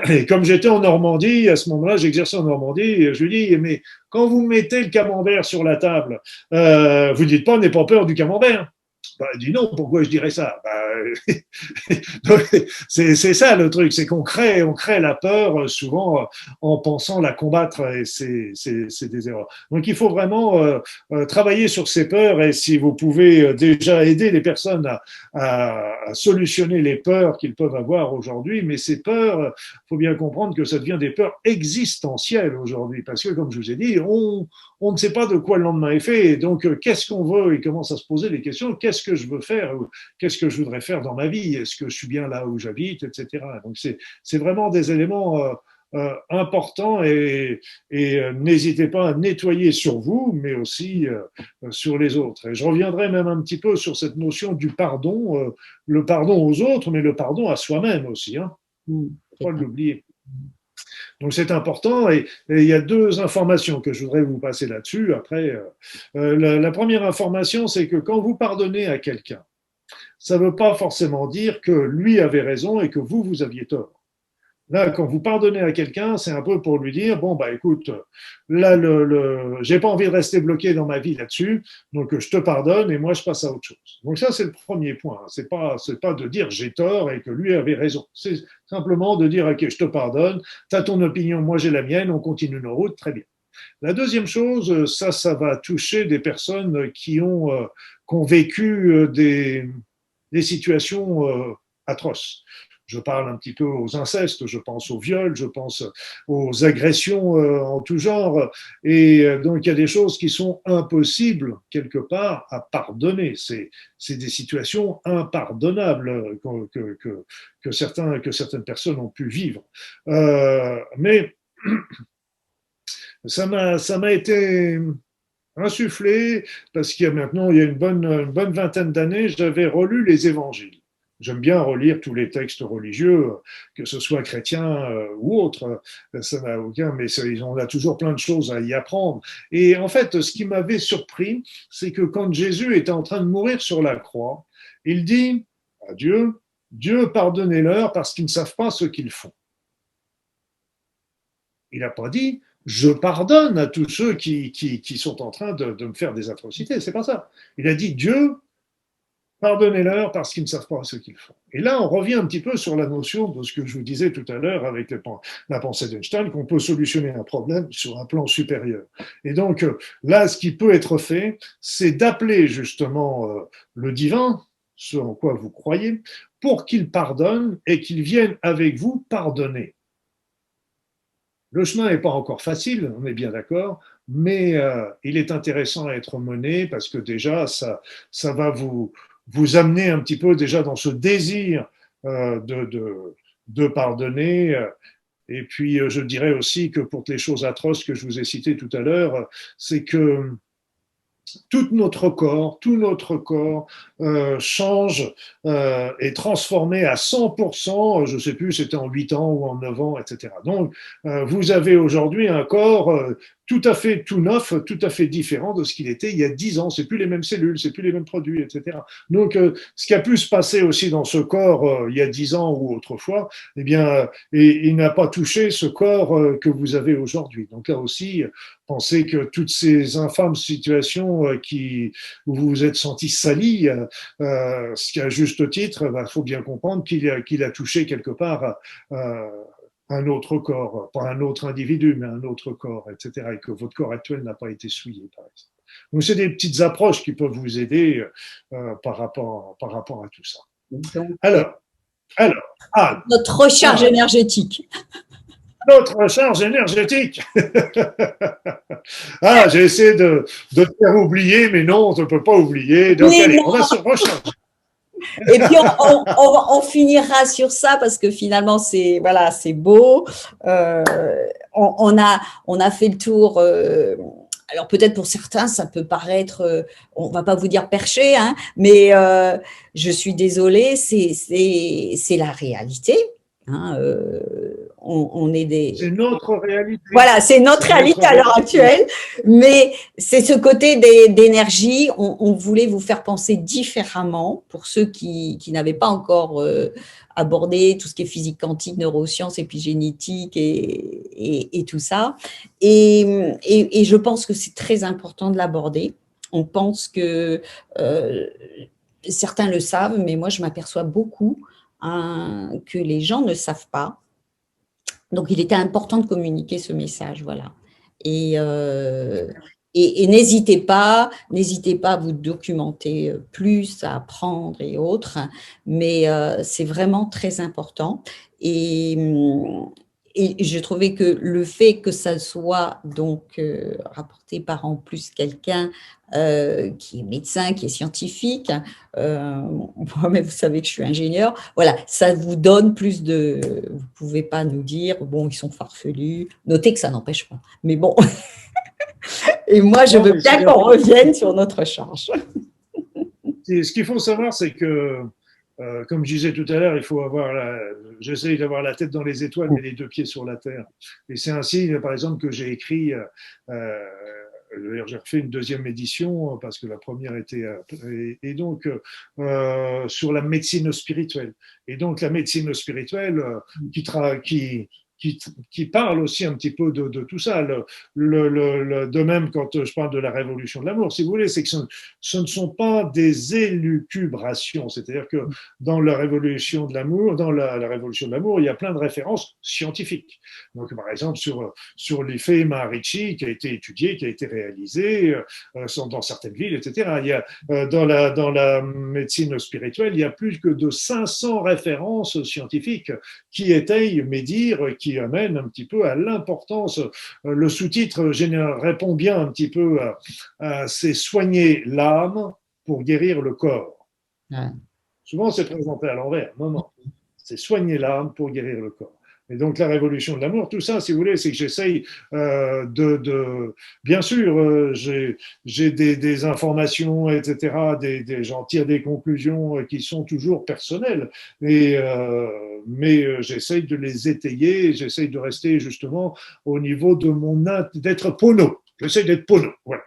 [SPEAKER 2] Et comme j'étais en Normandie, à ce moment-là, j'exerçais en Normandie, je lui dis, mais quand vous mettez le camembert sur la table, vous dites pas, n'aie pas peur du camembert. Bah, elle dit non, pourquoi je dirais ça? C'est ça le truc, c'est qu'on crée la peur souvent en pensant la combattre et c'est des erreurs. Donc il faut vraiment travailler sur ces peurs et si vous pouvez déjà aider les personnes à solutionner les peurs qu'ils peuvent avoir aujourd'hui, mais ces peurs, faut bien comprendre que ça devient des peurs existentielles aujourd'hui parce que comme je vous ai dit, on ne sait pas de quoi le lendemain est fait. Et donc, qu'est-ce qu'on veut? Il commence à se poser les questions. Qu'est-ce que je veux faire? Qu'est-ce que je voudrais faire dans ma vie? Est-ce que je suis bien là où j'habite, etc. Donc, c'est vraiment des éléments importants et n'hésitez pas à nettoyer sur vous, mais aussi sur les autres. Et je reviendrai même un petit peu sur cette notion du pardon, le pardon aux autres, mais le pardon à soi-même aussi. Hein. Faut pas l'oublier. Donc c'est important et il y a deux informations que je voudrais vous passer là-dessus. Après, la première information, c'est que quand vous pardonnez à quelqu'un, ça ne veut pas forcément dire que lui avait raison et que vous aviez tort. Là, quand vous pardonnez à quelqu'un, c'est un peu pour lui dire, bon, bah écoute, là, j'ai pas envie de rester bloqué dans ma vie là-dessus, donc je te pardonne et moi, je passe à autre chose. Donc ça, c'est le premier point. C'est pas de dire j'ai tort et que lui avait raison. C'est simplement de dire, ok, je te pardonne, t'as ton opinion, moi j'ai la mienne, on continue nos routes, très bien. La deuxième chose, ça va toucher des personnes qui ont vécu des situations atroces. Je parle un petit peu aux incestes, je pense aux viols, je pense aux agressions en tout genre. Et donc, il y a des choses qui sont impossibles, quelque part, à pardonner. C'est des situations impardonnables que certaines personnes ont pu vivre. Mais ça m'a été insufflé parce qu'il y a maintenant, il y a une bonne vingtaine d'années, j'avais relu les évangiles. J'aime bien relire tous les textes religieux, que ce soit chrétien ou autre, ça n'a aucun, mais on a toujours plein de choses à y apprendre. Et en fait, ce qui m'avait surpris, c'est que quand Jésus était en train de mourir sur la croix, il dit à Dieu, Dieu pardonnez-leur parce qu'ils ne savent pas ce qu'ils font. Il n'a pas dit, je pardonne à tous ceux qui sont en train de me faire des atrocités. C'est pas ça. Il a dit, Dieu, pardonnez-leur parce qu'ils ne savent pas ce qu'ils font. Et là, on revient un petit peu sur la notion de ce que je vous disais tout à l'heure avec la pensée d'Einstein, qu'on peut solutionner un problème sur un plan supérieur. Et donc, là, ce qui peut être fait, c'est d'appeler justement le divin, ce en quoi vous croyez, pour qu'il pardonne et qu'il vienne avec vous pardonner. Le chemin n'est pas encore facile, on est bien d'accord, mais il est intéressant à être mené parce que déjà, ça va vous amener un petit peu déjà dans ce désir de pardonner. Et puis, je dirais aussi que pour les choses atroces que je vous ai citées tout à l'heure, c'est que tout notre corps change, est transformé à 100%, je ne sais plus, c'était en 8 ans ou en 9 ans, etc. Donc, vous avez aujourd'hui un corps tout à fait tout neuf, tout à fait différent de ce qu'il était il y a 10 ans. C'est plus les mêmes cellules, c'est plus les mêmes produits, etc. Donc, ce qui a pu se passer aussi dans ce corps il y a 10 ans ou autrefois, eh bien, il n'a pas touché ce corps que vous avez aujourd'hui. Donc là aussi, pensez que toutes ces infâmes situations où vous vous êtes senti sali, ce qui à juste titre, il faut bien comprendre qu'il a touché quelque part un autre corps, pas un autre individu, mais un autre corps, etc. Et que votre corps actuel n'a pas été souillé, par exemple. Donc, c'est des petites approches qui peuvent vous aider par rapport à tout ça.
[SPEAKER 1] Donc,
[SPEAKER 2] alors,
[SPEAKER 1] notre recharge énergétique.
[SPEAKER 2] notre recharge énergétique. Ah, j'ai essayé de te faire oublier, mais non, on ne peut pas oublier. Donc,
[SPEAKER 1] Oui,
[SPEAKER 2] allez,
[SPEAKER 1] non.
[SPEAKER 2] on va se recharger.
[SPEAKER 1] Et puis on finira sur ça parce que finalement c'est voilà, c'est beau. Euh, on a fait le tour. Alors peut-être pour certains ça peut paraître, on va pas vous dire perché, hein, mais je suis désolée, c'est la réalité. Hein, on est
[SPEAKER 2] C'est
[SPEAKER 1] des
[SPEAKER 2] notre réalité.
[SPEAKER 1] voilà, c'est notre
[SPEAKER 2] C'est notre
[SPEAKER 1] réalité à l'heure
[SPEAKER 2] réalité.
[SPEAKER 1] actuelle, mais c'est ce côté d'énergie. On voulait vous faire penser différemment pour ceux qui n'avaient pas encore abordé tout ce qui est physique quantique, neurosciences, épigénétique et tout ça. Et je pense que c'est très important de l'aborder. On pense que euh, certains le savent, mais moi je m'aperçois beaucoup hein, que les gens ne savent pas donc, il était important de communiquer ce message, voilà. Et, euh, et n'hésitez pas à vous documenter plus, à apprendre et autres, mais c'est vraiment très important. Et, et je trouvais que le fait que ça soit donc rapporté par en plus quelqu'un qui est médecin, qui est scientifique, moi-même vous savez que je suis ingénieur, voilà, ça vous donne plus de. Vous ne pouvez pas nous dire, bon, ils sont farfelus. Notez que ça n'empêche pas. Mais bon, et moi, je
[SPEAKER 2] Non,
[SPEAKER 1] veux
[SPEAKER 2] mais
[SPEAKER 1] bien qu'on revienne sur notre charge.
[SPEAKER 2] ce qu'il faut savoir, c'est que, comme je disais tout à l'heure, il faut avoir j'essaye d'avoir la tête dans les étoiles, mais les deux pieds sur la terre. Et c'est ainsi, par exemple, que j'ai écrit, j'ai refait une deuxième édition parce que la première était, et donc, sur la médecine spirituelle. Et donc, la médecine spirituelle qui parle aussi un petit peu de tout ça. De même, quand je parle de la révolution de l'amour, si vous voulez, c'est que ce ne sont pas des élucubrations. C'est-à-dire que dans la révolution de l'amour, la révolution de l'amour, il y a plein de références scientifiques. Donc, par exemple, sur l'effet Maharishi qui a été étudié, qui a été réalisé dans certaines villes, etc. Il y a, dans la médecine spirituelle, il y a plus que de 500 références scientifiques qui étayent mes dires, qui amènent un petit peu à l'importance. Le sous-titre répond bien un petit peu à c'est soigner l'âme pour guérir le corps.
[SPEAKER 1] Ouais.
[SPEAKER 2] Souvent, c'est présenté à l'envers. Non, non. C'est soigner l'âme pour guérir le corps. Et donc la révolution de l'amour, tout ça, si vous voulez, c'est que j'essaye bien sûr, j'ai des informations, etc. J'en tire des conclusions qui sont toujours personnelles, mais j'essaye de les étayer. J'essaye de rester justement au niveau de d'être pono. J'essaie d'être pono. Voilà.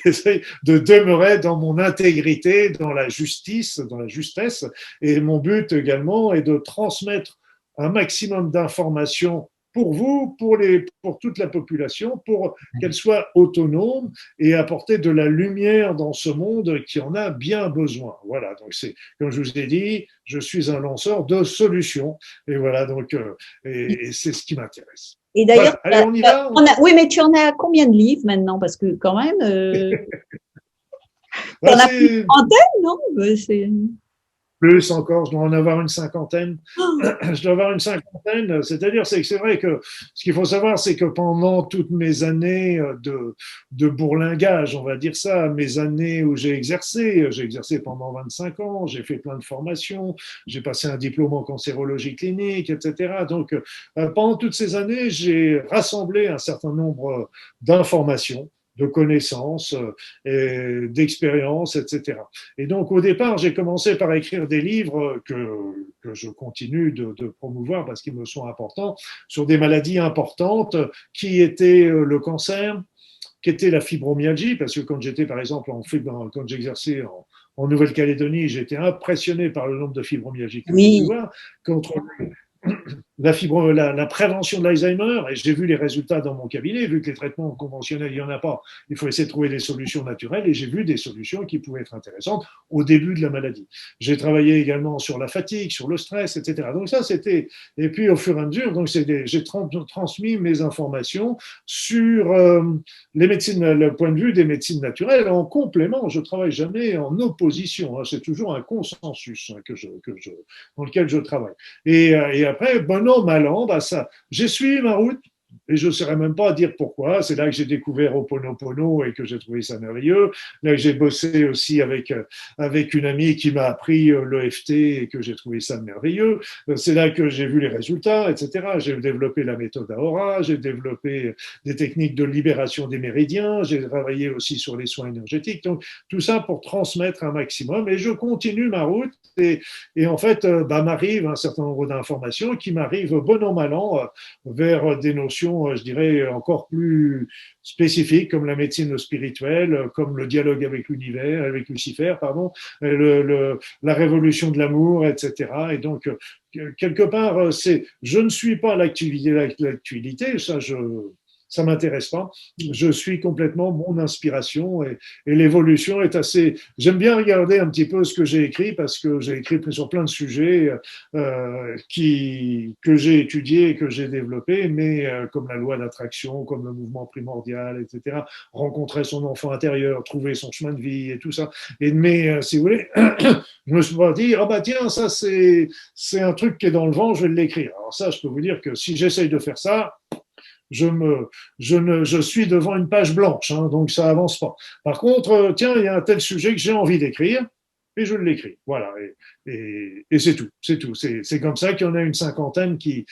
[SPEAKER 2] J'essaie de demeurer dans mon intégrité, dans la justice, dans la justesse. Et mon but également est de transmettre un maximum d'informations pour vous, pour toute la population, pour qu'elle soit autonome et apporter de la lumière dans ce monde qui en a bien besoin. Voilà, donc c'est, comme je vous ai dit, je suis un lanceur de solutions. Et voilà, donc, et c'est ce qui m'intéresse.
[SPEAKER 1] Et d'ailleurs,
[SPEAKER 2] Voilà. Allez, on y va.
[SPEAKER 1] oui, mais tu en as combien de livres maintenant? Parce que quand même, tu en
[SPEAKER 2] Bah,
[SPEAKER 1] as plus de trentaine, non?
[SPEAKER 2] plus encore, je dois en avoir une cinquantaine. Je dois avoir une cinquantaine. C'est-à-dire, c'est vrai que ce qu'il faut savoir, c'est que pendant toutes mes années de bourlingage, on va dire ça, mes années où j'ai exercé pendant 25 ans, j'ai fait plein de formations, j'ai passé un diplôme en cancérologie clinique, etc. Donc, pendant toutes ces années, j'ai rassemblé un certain nombre d'informations, de connaissances, d'expériences, etc. Et donc, au départ, j'ai commencé par écrire des livres que je continue de promouvoir parce qu'ils me sont importants, sur des maladies importantes qui étaient le cancer, qui était la fibromyalgie, parce que quand j'étais, par exemple, quand j'exerçais en Nouvelle-Calédonie, j'étais impressionné par le nombre de fibromyalgie que j'ai pu
[SPEAKER 1] Oui,
[SPEAKER 2] voir. Contre la prévention de l'Alzheimer, et j'ai vu les résultats dans mon cabinet, vu que les traitements conventionnels, il n'y en a pas, il faut essayer de trouver des solutions naturelles, et j'ai vu des solutions qui pouvaient être intéressantes au début de la maladie. J'ai travaillé également sur la fatigue, sur le stress, etc. Donc ça, c'était, et puis au fur et à mesure, donc j'ai transmis mes informations sur les médecines, le point de vue des médecines naturelles en complément. Je ne travaille jamais en opposition, hein, c'est toujours un consensus hein, dans lequel je travaille. Et après, bon an, mal an, bah ça, j'ai suivi ma route. Et je ne saurais même pas dire pourquoi. C'est là que j'ai découvert Ho'oponopono et que j'ai trouvé ça merveilleux. Là que j'ai bossé aussi avec une amie qui m'a appris l'EFT et que j'ai trouvé ça merveilleux. C'est là que j'ai vu les résultats, etc. J'ai développé la méthode Aora, j'ai développé des techniques de libération des méridiens, j'ai travaillé aussi sur les soins énergétiques. Donc, tout ça pour transmettre un maximum. Et je continue ma route. Et en fait, bah, m'arrive un certain nombre d'informations qui m'arrivent bon an, mal an vers des notions, je dirais, encore plus spécifiques, comme la médecine spirituelle, comme le dialogue avec l'univers, avec Lucifer, pardon, la révolution de l'amour, etc. Et donc, quelque part, je ne suis pas l'actualité, ça m'intéresse pas. Je suis complètement mon inspiration et l'évolution est assez. J'aime bien regarder un petit peu ce que j'ai écrit parce que j'ai écrit sur plein de sujets que j'ai étudiés et que j'ai développés, mais comme la loi d'attraction, comme le mouvement primordial, etc. Rencontrer son enfant intérieur, trouver son chemin de vie et tout ça. Mais si vous voulez, je me suis pas dit ah bah tiens ça c'est un truc qui est dans le vent, je vais l'écrire. Alors ça, je peux vous dire que si j'essaye de faire ça, je suis devant une page blanche, hein, donc ça avance pas. Par contre, tiens, il y a un tel sujet que j'ai envie d'écrire, et je l'écris. Voilà, et c'est tout, c'est tout. C'est comme ça qu'il y en a une cinquantaine qui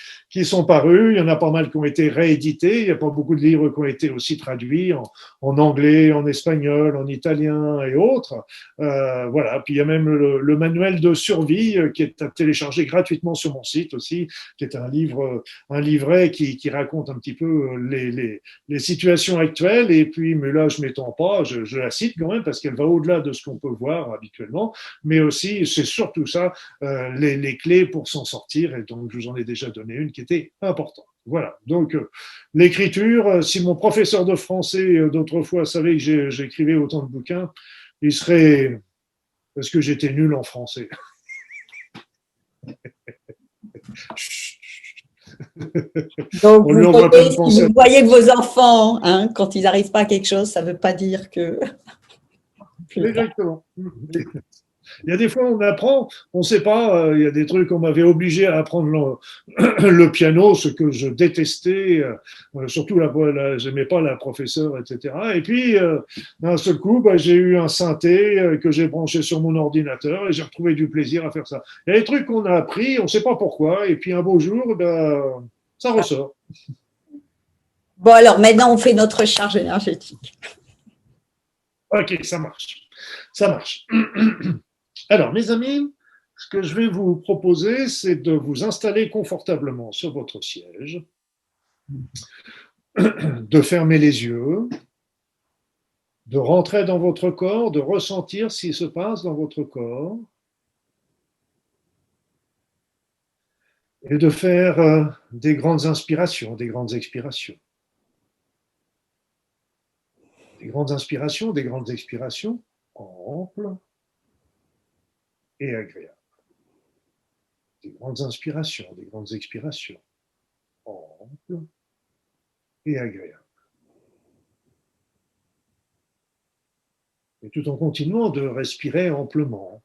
[SPEAKER 2] sont parus. Il y en a pas mal qui ont été réédités. Il n'y a pas beaucoup de livres qui ont été aussi traduits en anglais, en espagnol, en italien et autres. Voilà. Puis il y a même le manuel de survie qui est à télécharger gratuitement sur mon site aussi, qui est un livret qui raconte un petit peu les situations actuelles. Et puis, mais là, je m'étends pas, je la cite quand même parce qu'elle va au-delà de ce qu'on peut voir habituellement. Mais aussi, c'est surtout ça, les clés pour s'en sortir. Et donc, je vous en ai déjà donné une qui était importante. Voilà. Donc, l'écriture, si mon professeur de français d'autrefois savait que j'écrivais autant de bouquins, il serait. Parce que j'étais nul en français.
[SPEAKER 1] Donc,
[SPEAKER 2] On lui envoie plein de
[SPEAKER 1] si
[SPEAKER 2] pensées.
[SPEAKER 1] vous voyez que vos enfants, hein, quand ils n'arrivent pas à quelque chose, ça ne veut pas dire que plus tard.
[SPEAKER 2] Exactement. Il y a des fois, on apprend, on ne sait pas, il y a des trucs, on m'avait obligé à apprendre le piano, ce que je détestais, surtout j'aimais pas la professeure, etc. Et puis, d'un seul coup, bah, j'ai eu un synthé que j'ai branché sur mon ordinateur et j'ai retrouvé du plaisir à faire ça. Il y a des trucs qu'on a appris, on ne sait pas pourquoi, et puis un beau jour, bah, ça ressort.
[SPEAKER 1] Bon, alors maintenant, on fait notre charge énergétique.
[SPEAKER 2] Ok, ça marche. Ça marche. Alors, mes amis, ce que je vais vous proposer, c'est de vous installer confortablement sur votre siège, de fermer les yeux, de rentrer dans votre corps, de ressentir ce qui se passe dans votre corps et de faire des grandes inspirations, des grandes expirations. Des grandes inspirations, des grandes expirations amples et agréables. Des grandes inspirations, des grandes expirations amples et agréables. Et tout en continuant de respirer amplement,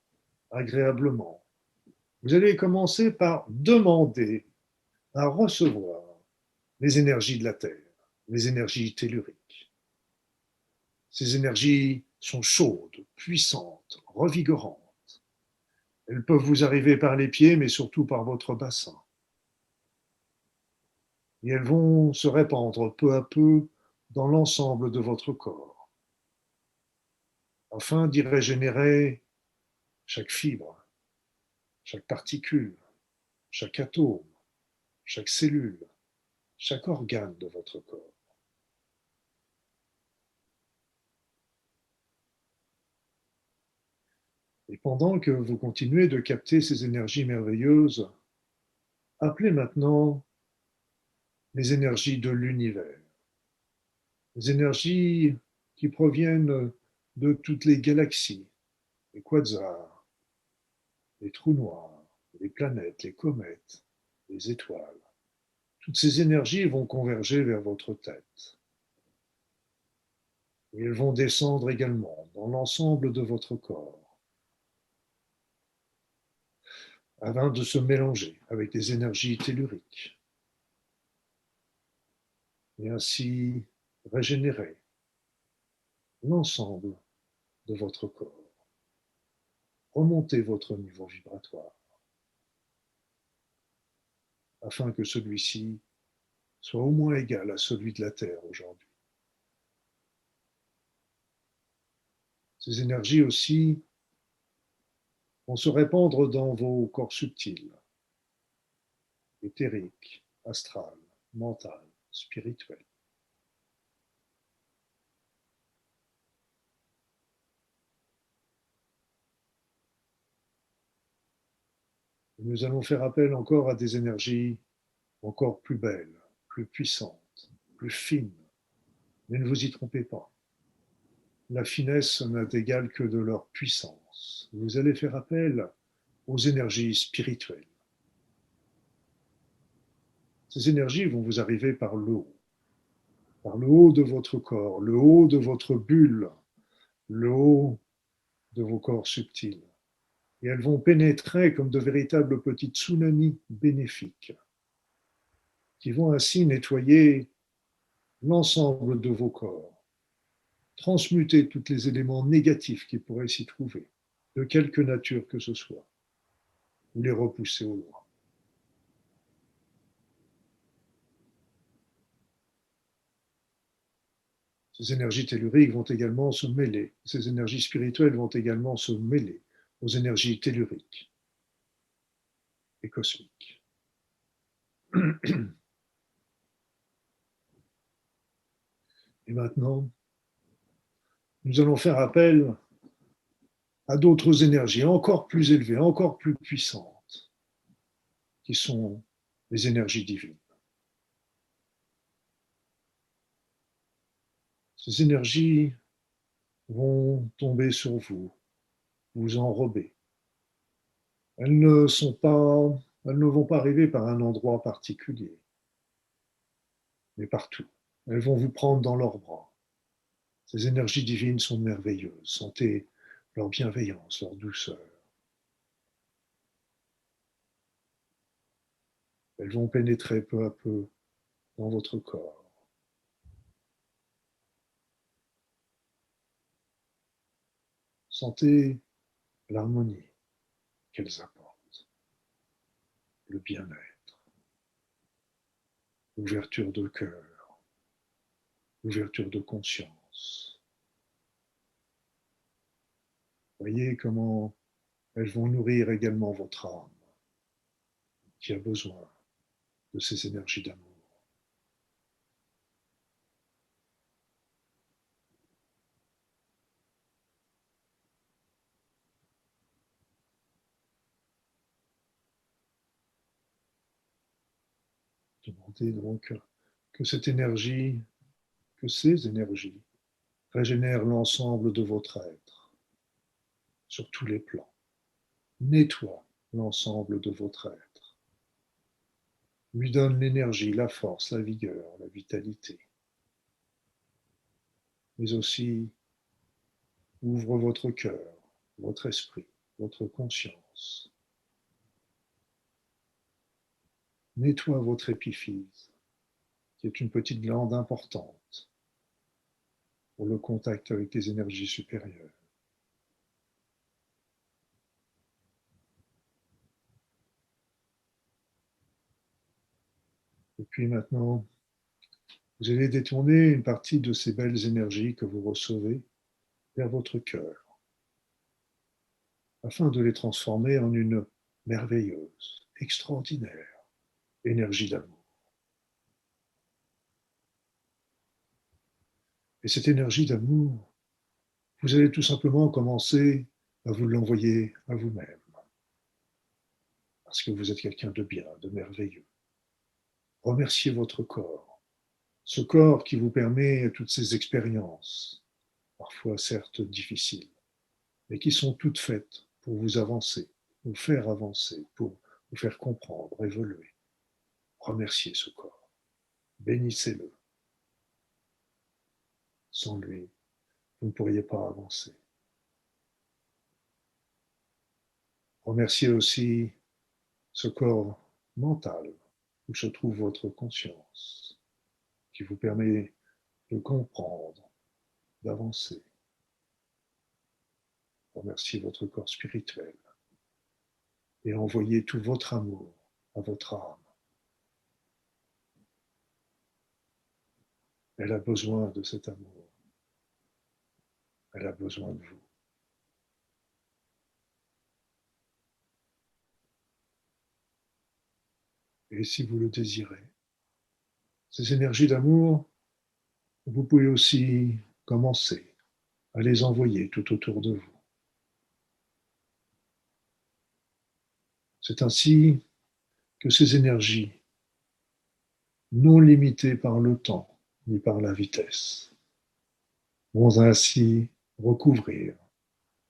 [SPEAKER 2] agréablement. Vous allez commencer par demander à recevoir les énergies de la Terre, les énergies telluriques. Ces énergies sont chaudes, puissantes, revigorantes. Elles peuvent vous arriver par les pieds, mais surtout par votre bassin. Et elles vont se répandre peu à peu dans l'ensemble de votre corps, afin d'y régénérer chaque fibre, chaque particule, chaque atome, chaque cellule, chaque organe de votre corps. Et pendant que vous continuez de capter ces énergies merveilleuses, appelez maintenant les énergies de l'univers, les énergies qui proviennent de toutes les galaxies, les quasars, les trous noirs, les planètes, les comètes, les étoiles. Toutes ces énergies vont converger vers votre tête. Et elles vont descendre également dans l'ensemble de votre corps. afin de se mélanger avec des énergies telluriques et ainsi régénérer l'ensemble de votre corps, remonter votre niveau vibratoire afin que celui-ci soit au moins égal à celui de la Terre aujourd'hui. Ces énergies aussi vont se répandre dans vos corps subtils, éthériques, astrales, mentales, spirituels. Nous allons faire appel encore à des énergies encore plus belles, plus puissantes, plus fines. Mais ne vous y trompez pas. La finesse n'a d'égal que de leur puissance. Vous allez faire appel aux énergies spirituelles. Ces énergies vont vous arriver par le haut de votre corps, le haut de votre bulle, le haut de vos corps subtils. Et elles vont pénétrer comme de véritables petits tsunamis bénéfiques qui vont ainsi nettoyer l'ensemble de vos corps, transmuter tous les éléments négatifs qui pourraient s'y trouver, de quelque nature que ce soit, ou les repousser au loin. Ces énergies telluriques vont également se mêler, ces énergies spirituelles vont également se mêler aux énergies telluriques et cosmiques. Et maintenant, nous allons faire appel à d'autres énergies encore plus élevées, encore plus puissantes, qui sont les énergies divines. Ces énergies vont tomber sur vous, vous enrober. Elles ne vont pas arriver par un endroit particulier, mais partout. Elles vont vous prendre dans leurs bras. Ces énergies divines sont merveilleuses. Sentez leur bienveillance, leur douceur. Elles vont pénétrer peu à peu dans votre corps. Sentez l'harmonie qu'elles apportent, le bien-être, l'ouverture de cœur, l'ouverture de conscience. Voyez comment elles vont nourrir également votre âme qui a besoin de ces énergies d'amour. Demandez donc que cette énergie, que ces énergies régénèrent l'ensemble de votre être sur tous les plans, nettoie l'ensemble de votre être, lui donne l'énergie, la force, la vigueur, la vitalité, mais aussi ouvre votre cœur, votre esprit, votre conscience, nettoie votre épiphyse, qui est une petite glande importante pour le contact avec les énergies supérieures. Et puis maintenant, vous allez détourner une partie de ces belles énergies que vous recevez vers votre cœur, afin de les transformer en une merveilleuse, extraordinaire énergie d'amour. Et cette énergie d'amour, vous allez tout simplement commencer à vous l'envoyer à vous-même, parce que vous êtes quelqu'un de bien, de merveilleux. Remerciez votre corps, ce corps qui vous permet toutes ces expériences, parfois certes difficiles, mais qui sont toutes faites pour vous avancer, pour vous faire comprendre, évoluer. Remerciez ce corps, bénissez-le. Sans lui, vous ne pourriez pas avancer. Remerciez aussi ce corps mental où se trouve votre conscience, qui vous permet de comprendre, d'avancer. Remerciez votre corps spirituel et envoyez tout votre amour à votre âme. Elle a besoin de cet amour. Elle a besoin de vous. Et si vous le désirez, ces énergies d'amour, vous pouvez aussi commencer à les envoyer tout autour de vous. C'est ainsi que ces énergies, non limitées par le temps ni par la vitesse, vont ainsi recouvrir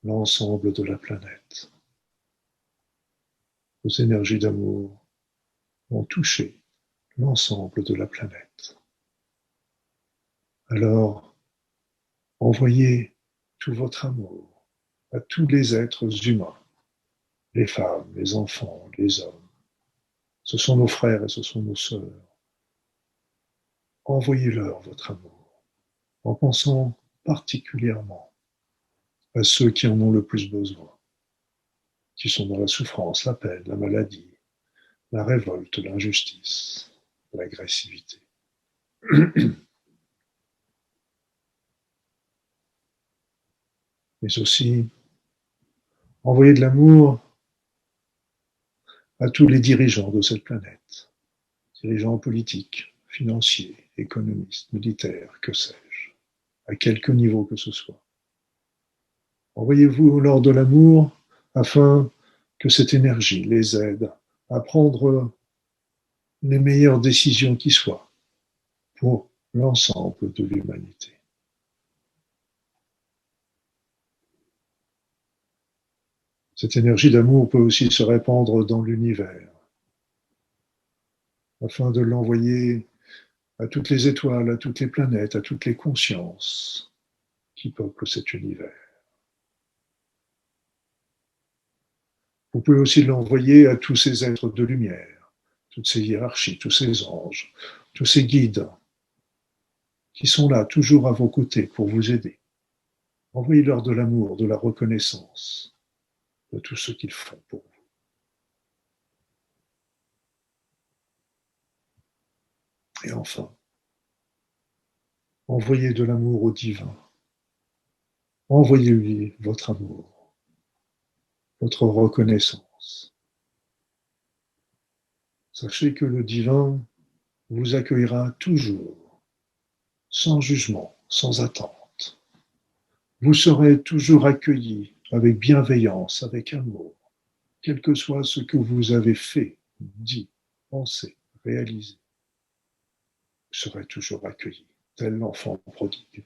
[SPEAKER 2] l'ensemble de la planète. Vos énergies d'amour vont toucher l'ensemble de la planète. Alors, envoyez tout votre amour à tous les êtres humains, les femmes, les enfants, les hommes. Ce sont nos frères et ce sont nos sœurs. Envoyez-leur votre amour en pensant particulièrement à ceux qui en ont le plus besoin, qui sont dans la souffrance, la peine, la maladie, la révolte, l'injustice, l'agressivité. Mais aussi, envoyez de l'amour à tous les dirigeants de cette planète, dirigeants politiques, financiers, économistes, militaires, que sais-je, à quelque niveau que ce soit. Envoyez-vous l'or de l'amour afin que cette énergie les aide à prendre les meilleures décisions qui soient pour l'ensemble de l'humanité. Cette énergie d'amour peut aussi se répandre dans l'univers, afin de l'envoyer à toutes les étoiles, à toutes les planètes, à toutes les consciences qui peuplent cet univers. Vous pouvez aussi l'envoyer à tous ces êtres de lumière, toutes ces hiérarchies, tous ces anges, tous ces guides qui sont là, toujours à vos côtés pour vous aider. Envoyez-leur de l'amour, de la reconnaissance de tout ce qu'ils font pour vous. Et enfin, envoyez de l'amour au divin. Envoyez-lui votre amour, votre reconnaissance. Sachez que le divin vous accueillera toujours, sans jugement, sans attente. Vous serez toujours accueillis avec bienveillance, avec amour, quel que soit ce que vous avez fait, dit, pensé, réalisé. Vous serez toujours accueillis, tel l'enfant prodigue.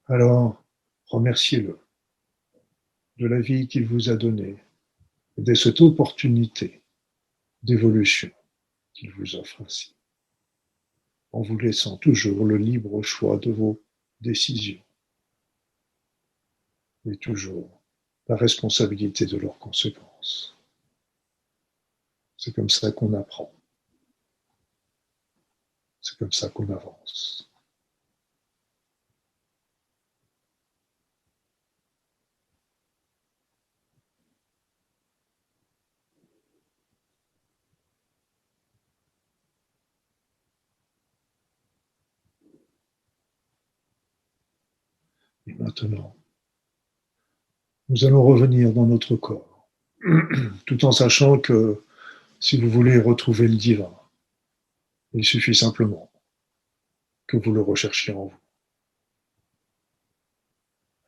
[SPEAKER 2] Alors, remerciez-le de la vie qu'il vous a donnée et de cette opportunité d'évolution qu'il vous offre ainsi, en vous laissant toujours le libre choix de vos décisions et toujours la responsabilité de leurs conséquences. C'est comme ça qu'on apprend. C'est comme ça qu'on avance. Et maintenant, nous allons revenir dans notre corps, tout en sachant que si vous voulez retrouver le divin, il suffit simplement que vous le recherchiez en vous.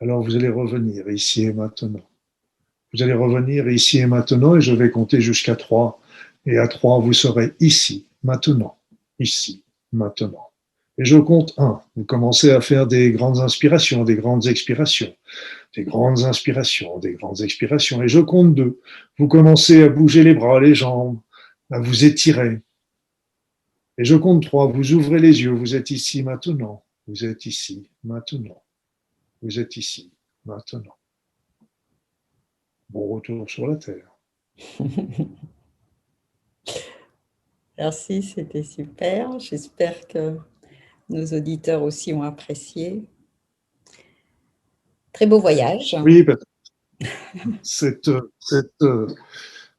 [SPEAKER 2] Alors vous allez revenir ici et maintenant. Vous allez revenir ici et maintenant et je vais compter jusqu'à 3. Et à 3, vous serez ici, maintenant, ici, maintenant. Et je compte 1. Vous commencez à faire des grandes inspirations, des grandes expirations, des grandes inspirations, des grandes expirations. Et je compte 2. Vous commencez à bouger les bras, les jambes, à vous étirer. Et je compte 3. Vous ouvrez les yeux. Vous êtes ici, maintenant. Vous êtes ici, maintenant. Vous êtes ici, maintenant. Bon retour sur la Terre.
[SPEAKER 1] Merci, c'était super. J'espère que nos auditeurs aussi ont apprécié. Très beau voyage.
[SPEAKER 2] Oui, parce que cette, cette,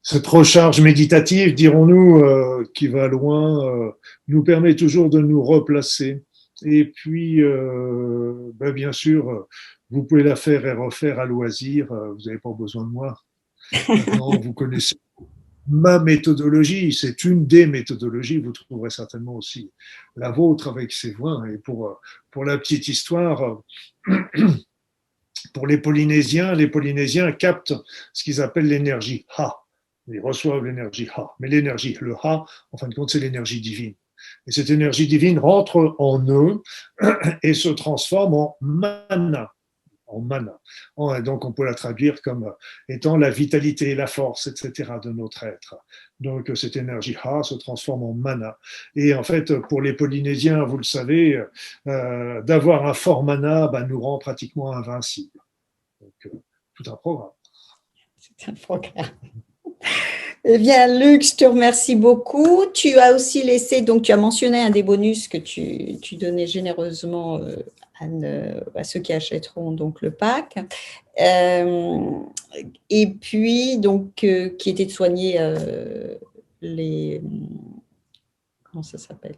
[SPEAKER 2] cette recharge méditative, dirons-nous, qui va loin, nous permet toujours de nous replacer. Et puis, ben, bien sûr, vous pouvez la faire et refaire à loisir. Vous n'avez pas besoin de moi. Maintenant, vous connaissez ma méthodologie. C'est une des méthodologies. Vous trouverez certainement aussi la vôtre avec ces voix. Et pour la petite histoire, pour les Polynésiens captent ce qu'ils appellent l'énergie Ha. Ils reçoivent l'énergie Ha. Mais l'énergie, le Ha, en fin de compte, c'est l'énergie divine. Et cette énergie divine rentre en eux et se transforme en mana. En mana. Donc, on peut la traduire comme étant la vitalité, la force, etc. de notre être. Donc, cette énergie Ha se transforme en mana. Et en fait, pour les Polynésiens, vous le savez, d'avoir un fort mana nous rend pratiquement invincibles. Donc, tout un programme.
[SPEAKER 1] C'est un programme. Eh bien, Luc, je te remercie beaucoup. Tu as aussi laissé, donc tu as mentionné un des bonus que tu donnais généreusement à ceux qui achèteront donc le pack. Et puis, donc, qui était de soigner les. Comment ça s'appelle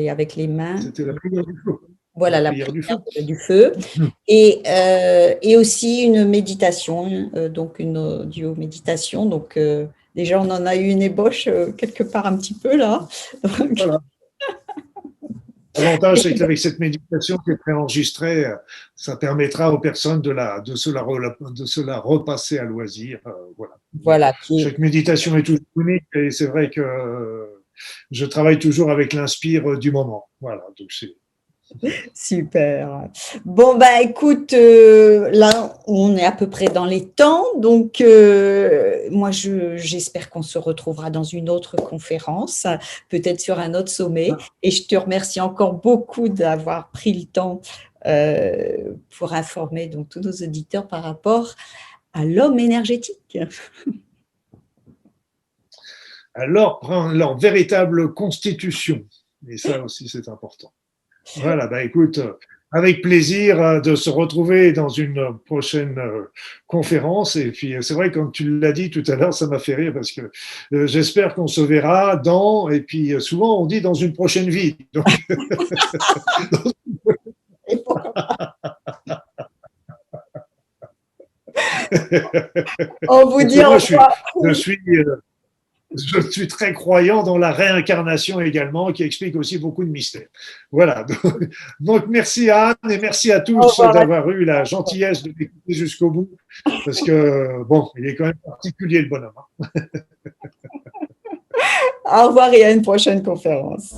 [SPEAKER 1] avec les mains.
[SPEAKER 2] C'était la prière du feu.
[SPEAKER 1] Voilà, la prière du feu. Et aussi une méditation, donc une audio-méditation. Donc, déjà, on en a eu une ébauche quelque part un petit peu là. Donc,
[SPEAKER 2] voilà. L'avantage, c'est qu'avec cette méditation qui est préenregistrée, ça permettra aux personnes de se la repasser à loisir.
[SPEAKER 1] Voilà.
[SPEAKER 2] Chaque méditation est toujours unique et c'est vrai que je travaille toujours avec l'inspire du moment. Voilà, donc c'est.
[SPEAKER 1] Super. Bon, écoute, là, on est à peu près dans les temps. Donc, moi, j'espère qu'on se retrouvera dans une autre conférence, peut-être sur un autre sommet. Et je te remercie encore beaucoup d'avoir pris le temps pour informer donc, tous nos auditeurs par rapport à l'homme énergétique.
[SPEAKER 2] À leur véritable constitution. Et ça aussi, c'est important. Voilà, écoute, avec plaisir de se retrouver dans une prochaine conférence. Et puis, c'est vrai, comme tu l'as dit tout à l'heure, ça m'a fait rire parce que j'espère qu'on se verra et puis souvent on dit dans une prochaine vie. Donc...
[SPEAKER 1] On vous dit au revoir.
[SPEAKER 2] Je suis très croyant dans la réincarnation également, qui explique aussi beaucoup de mystères. Voilà. Donc merci Anne et merci à tous d'avoir eu la gentillesse de m'écouter jusqu'au bout, parce que bon, il est quand même particulier le bonhomme.
[SPEAKER 1] Au revoir et à une prochaine conférence.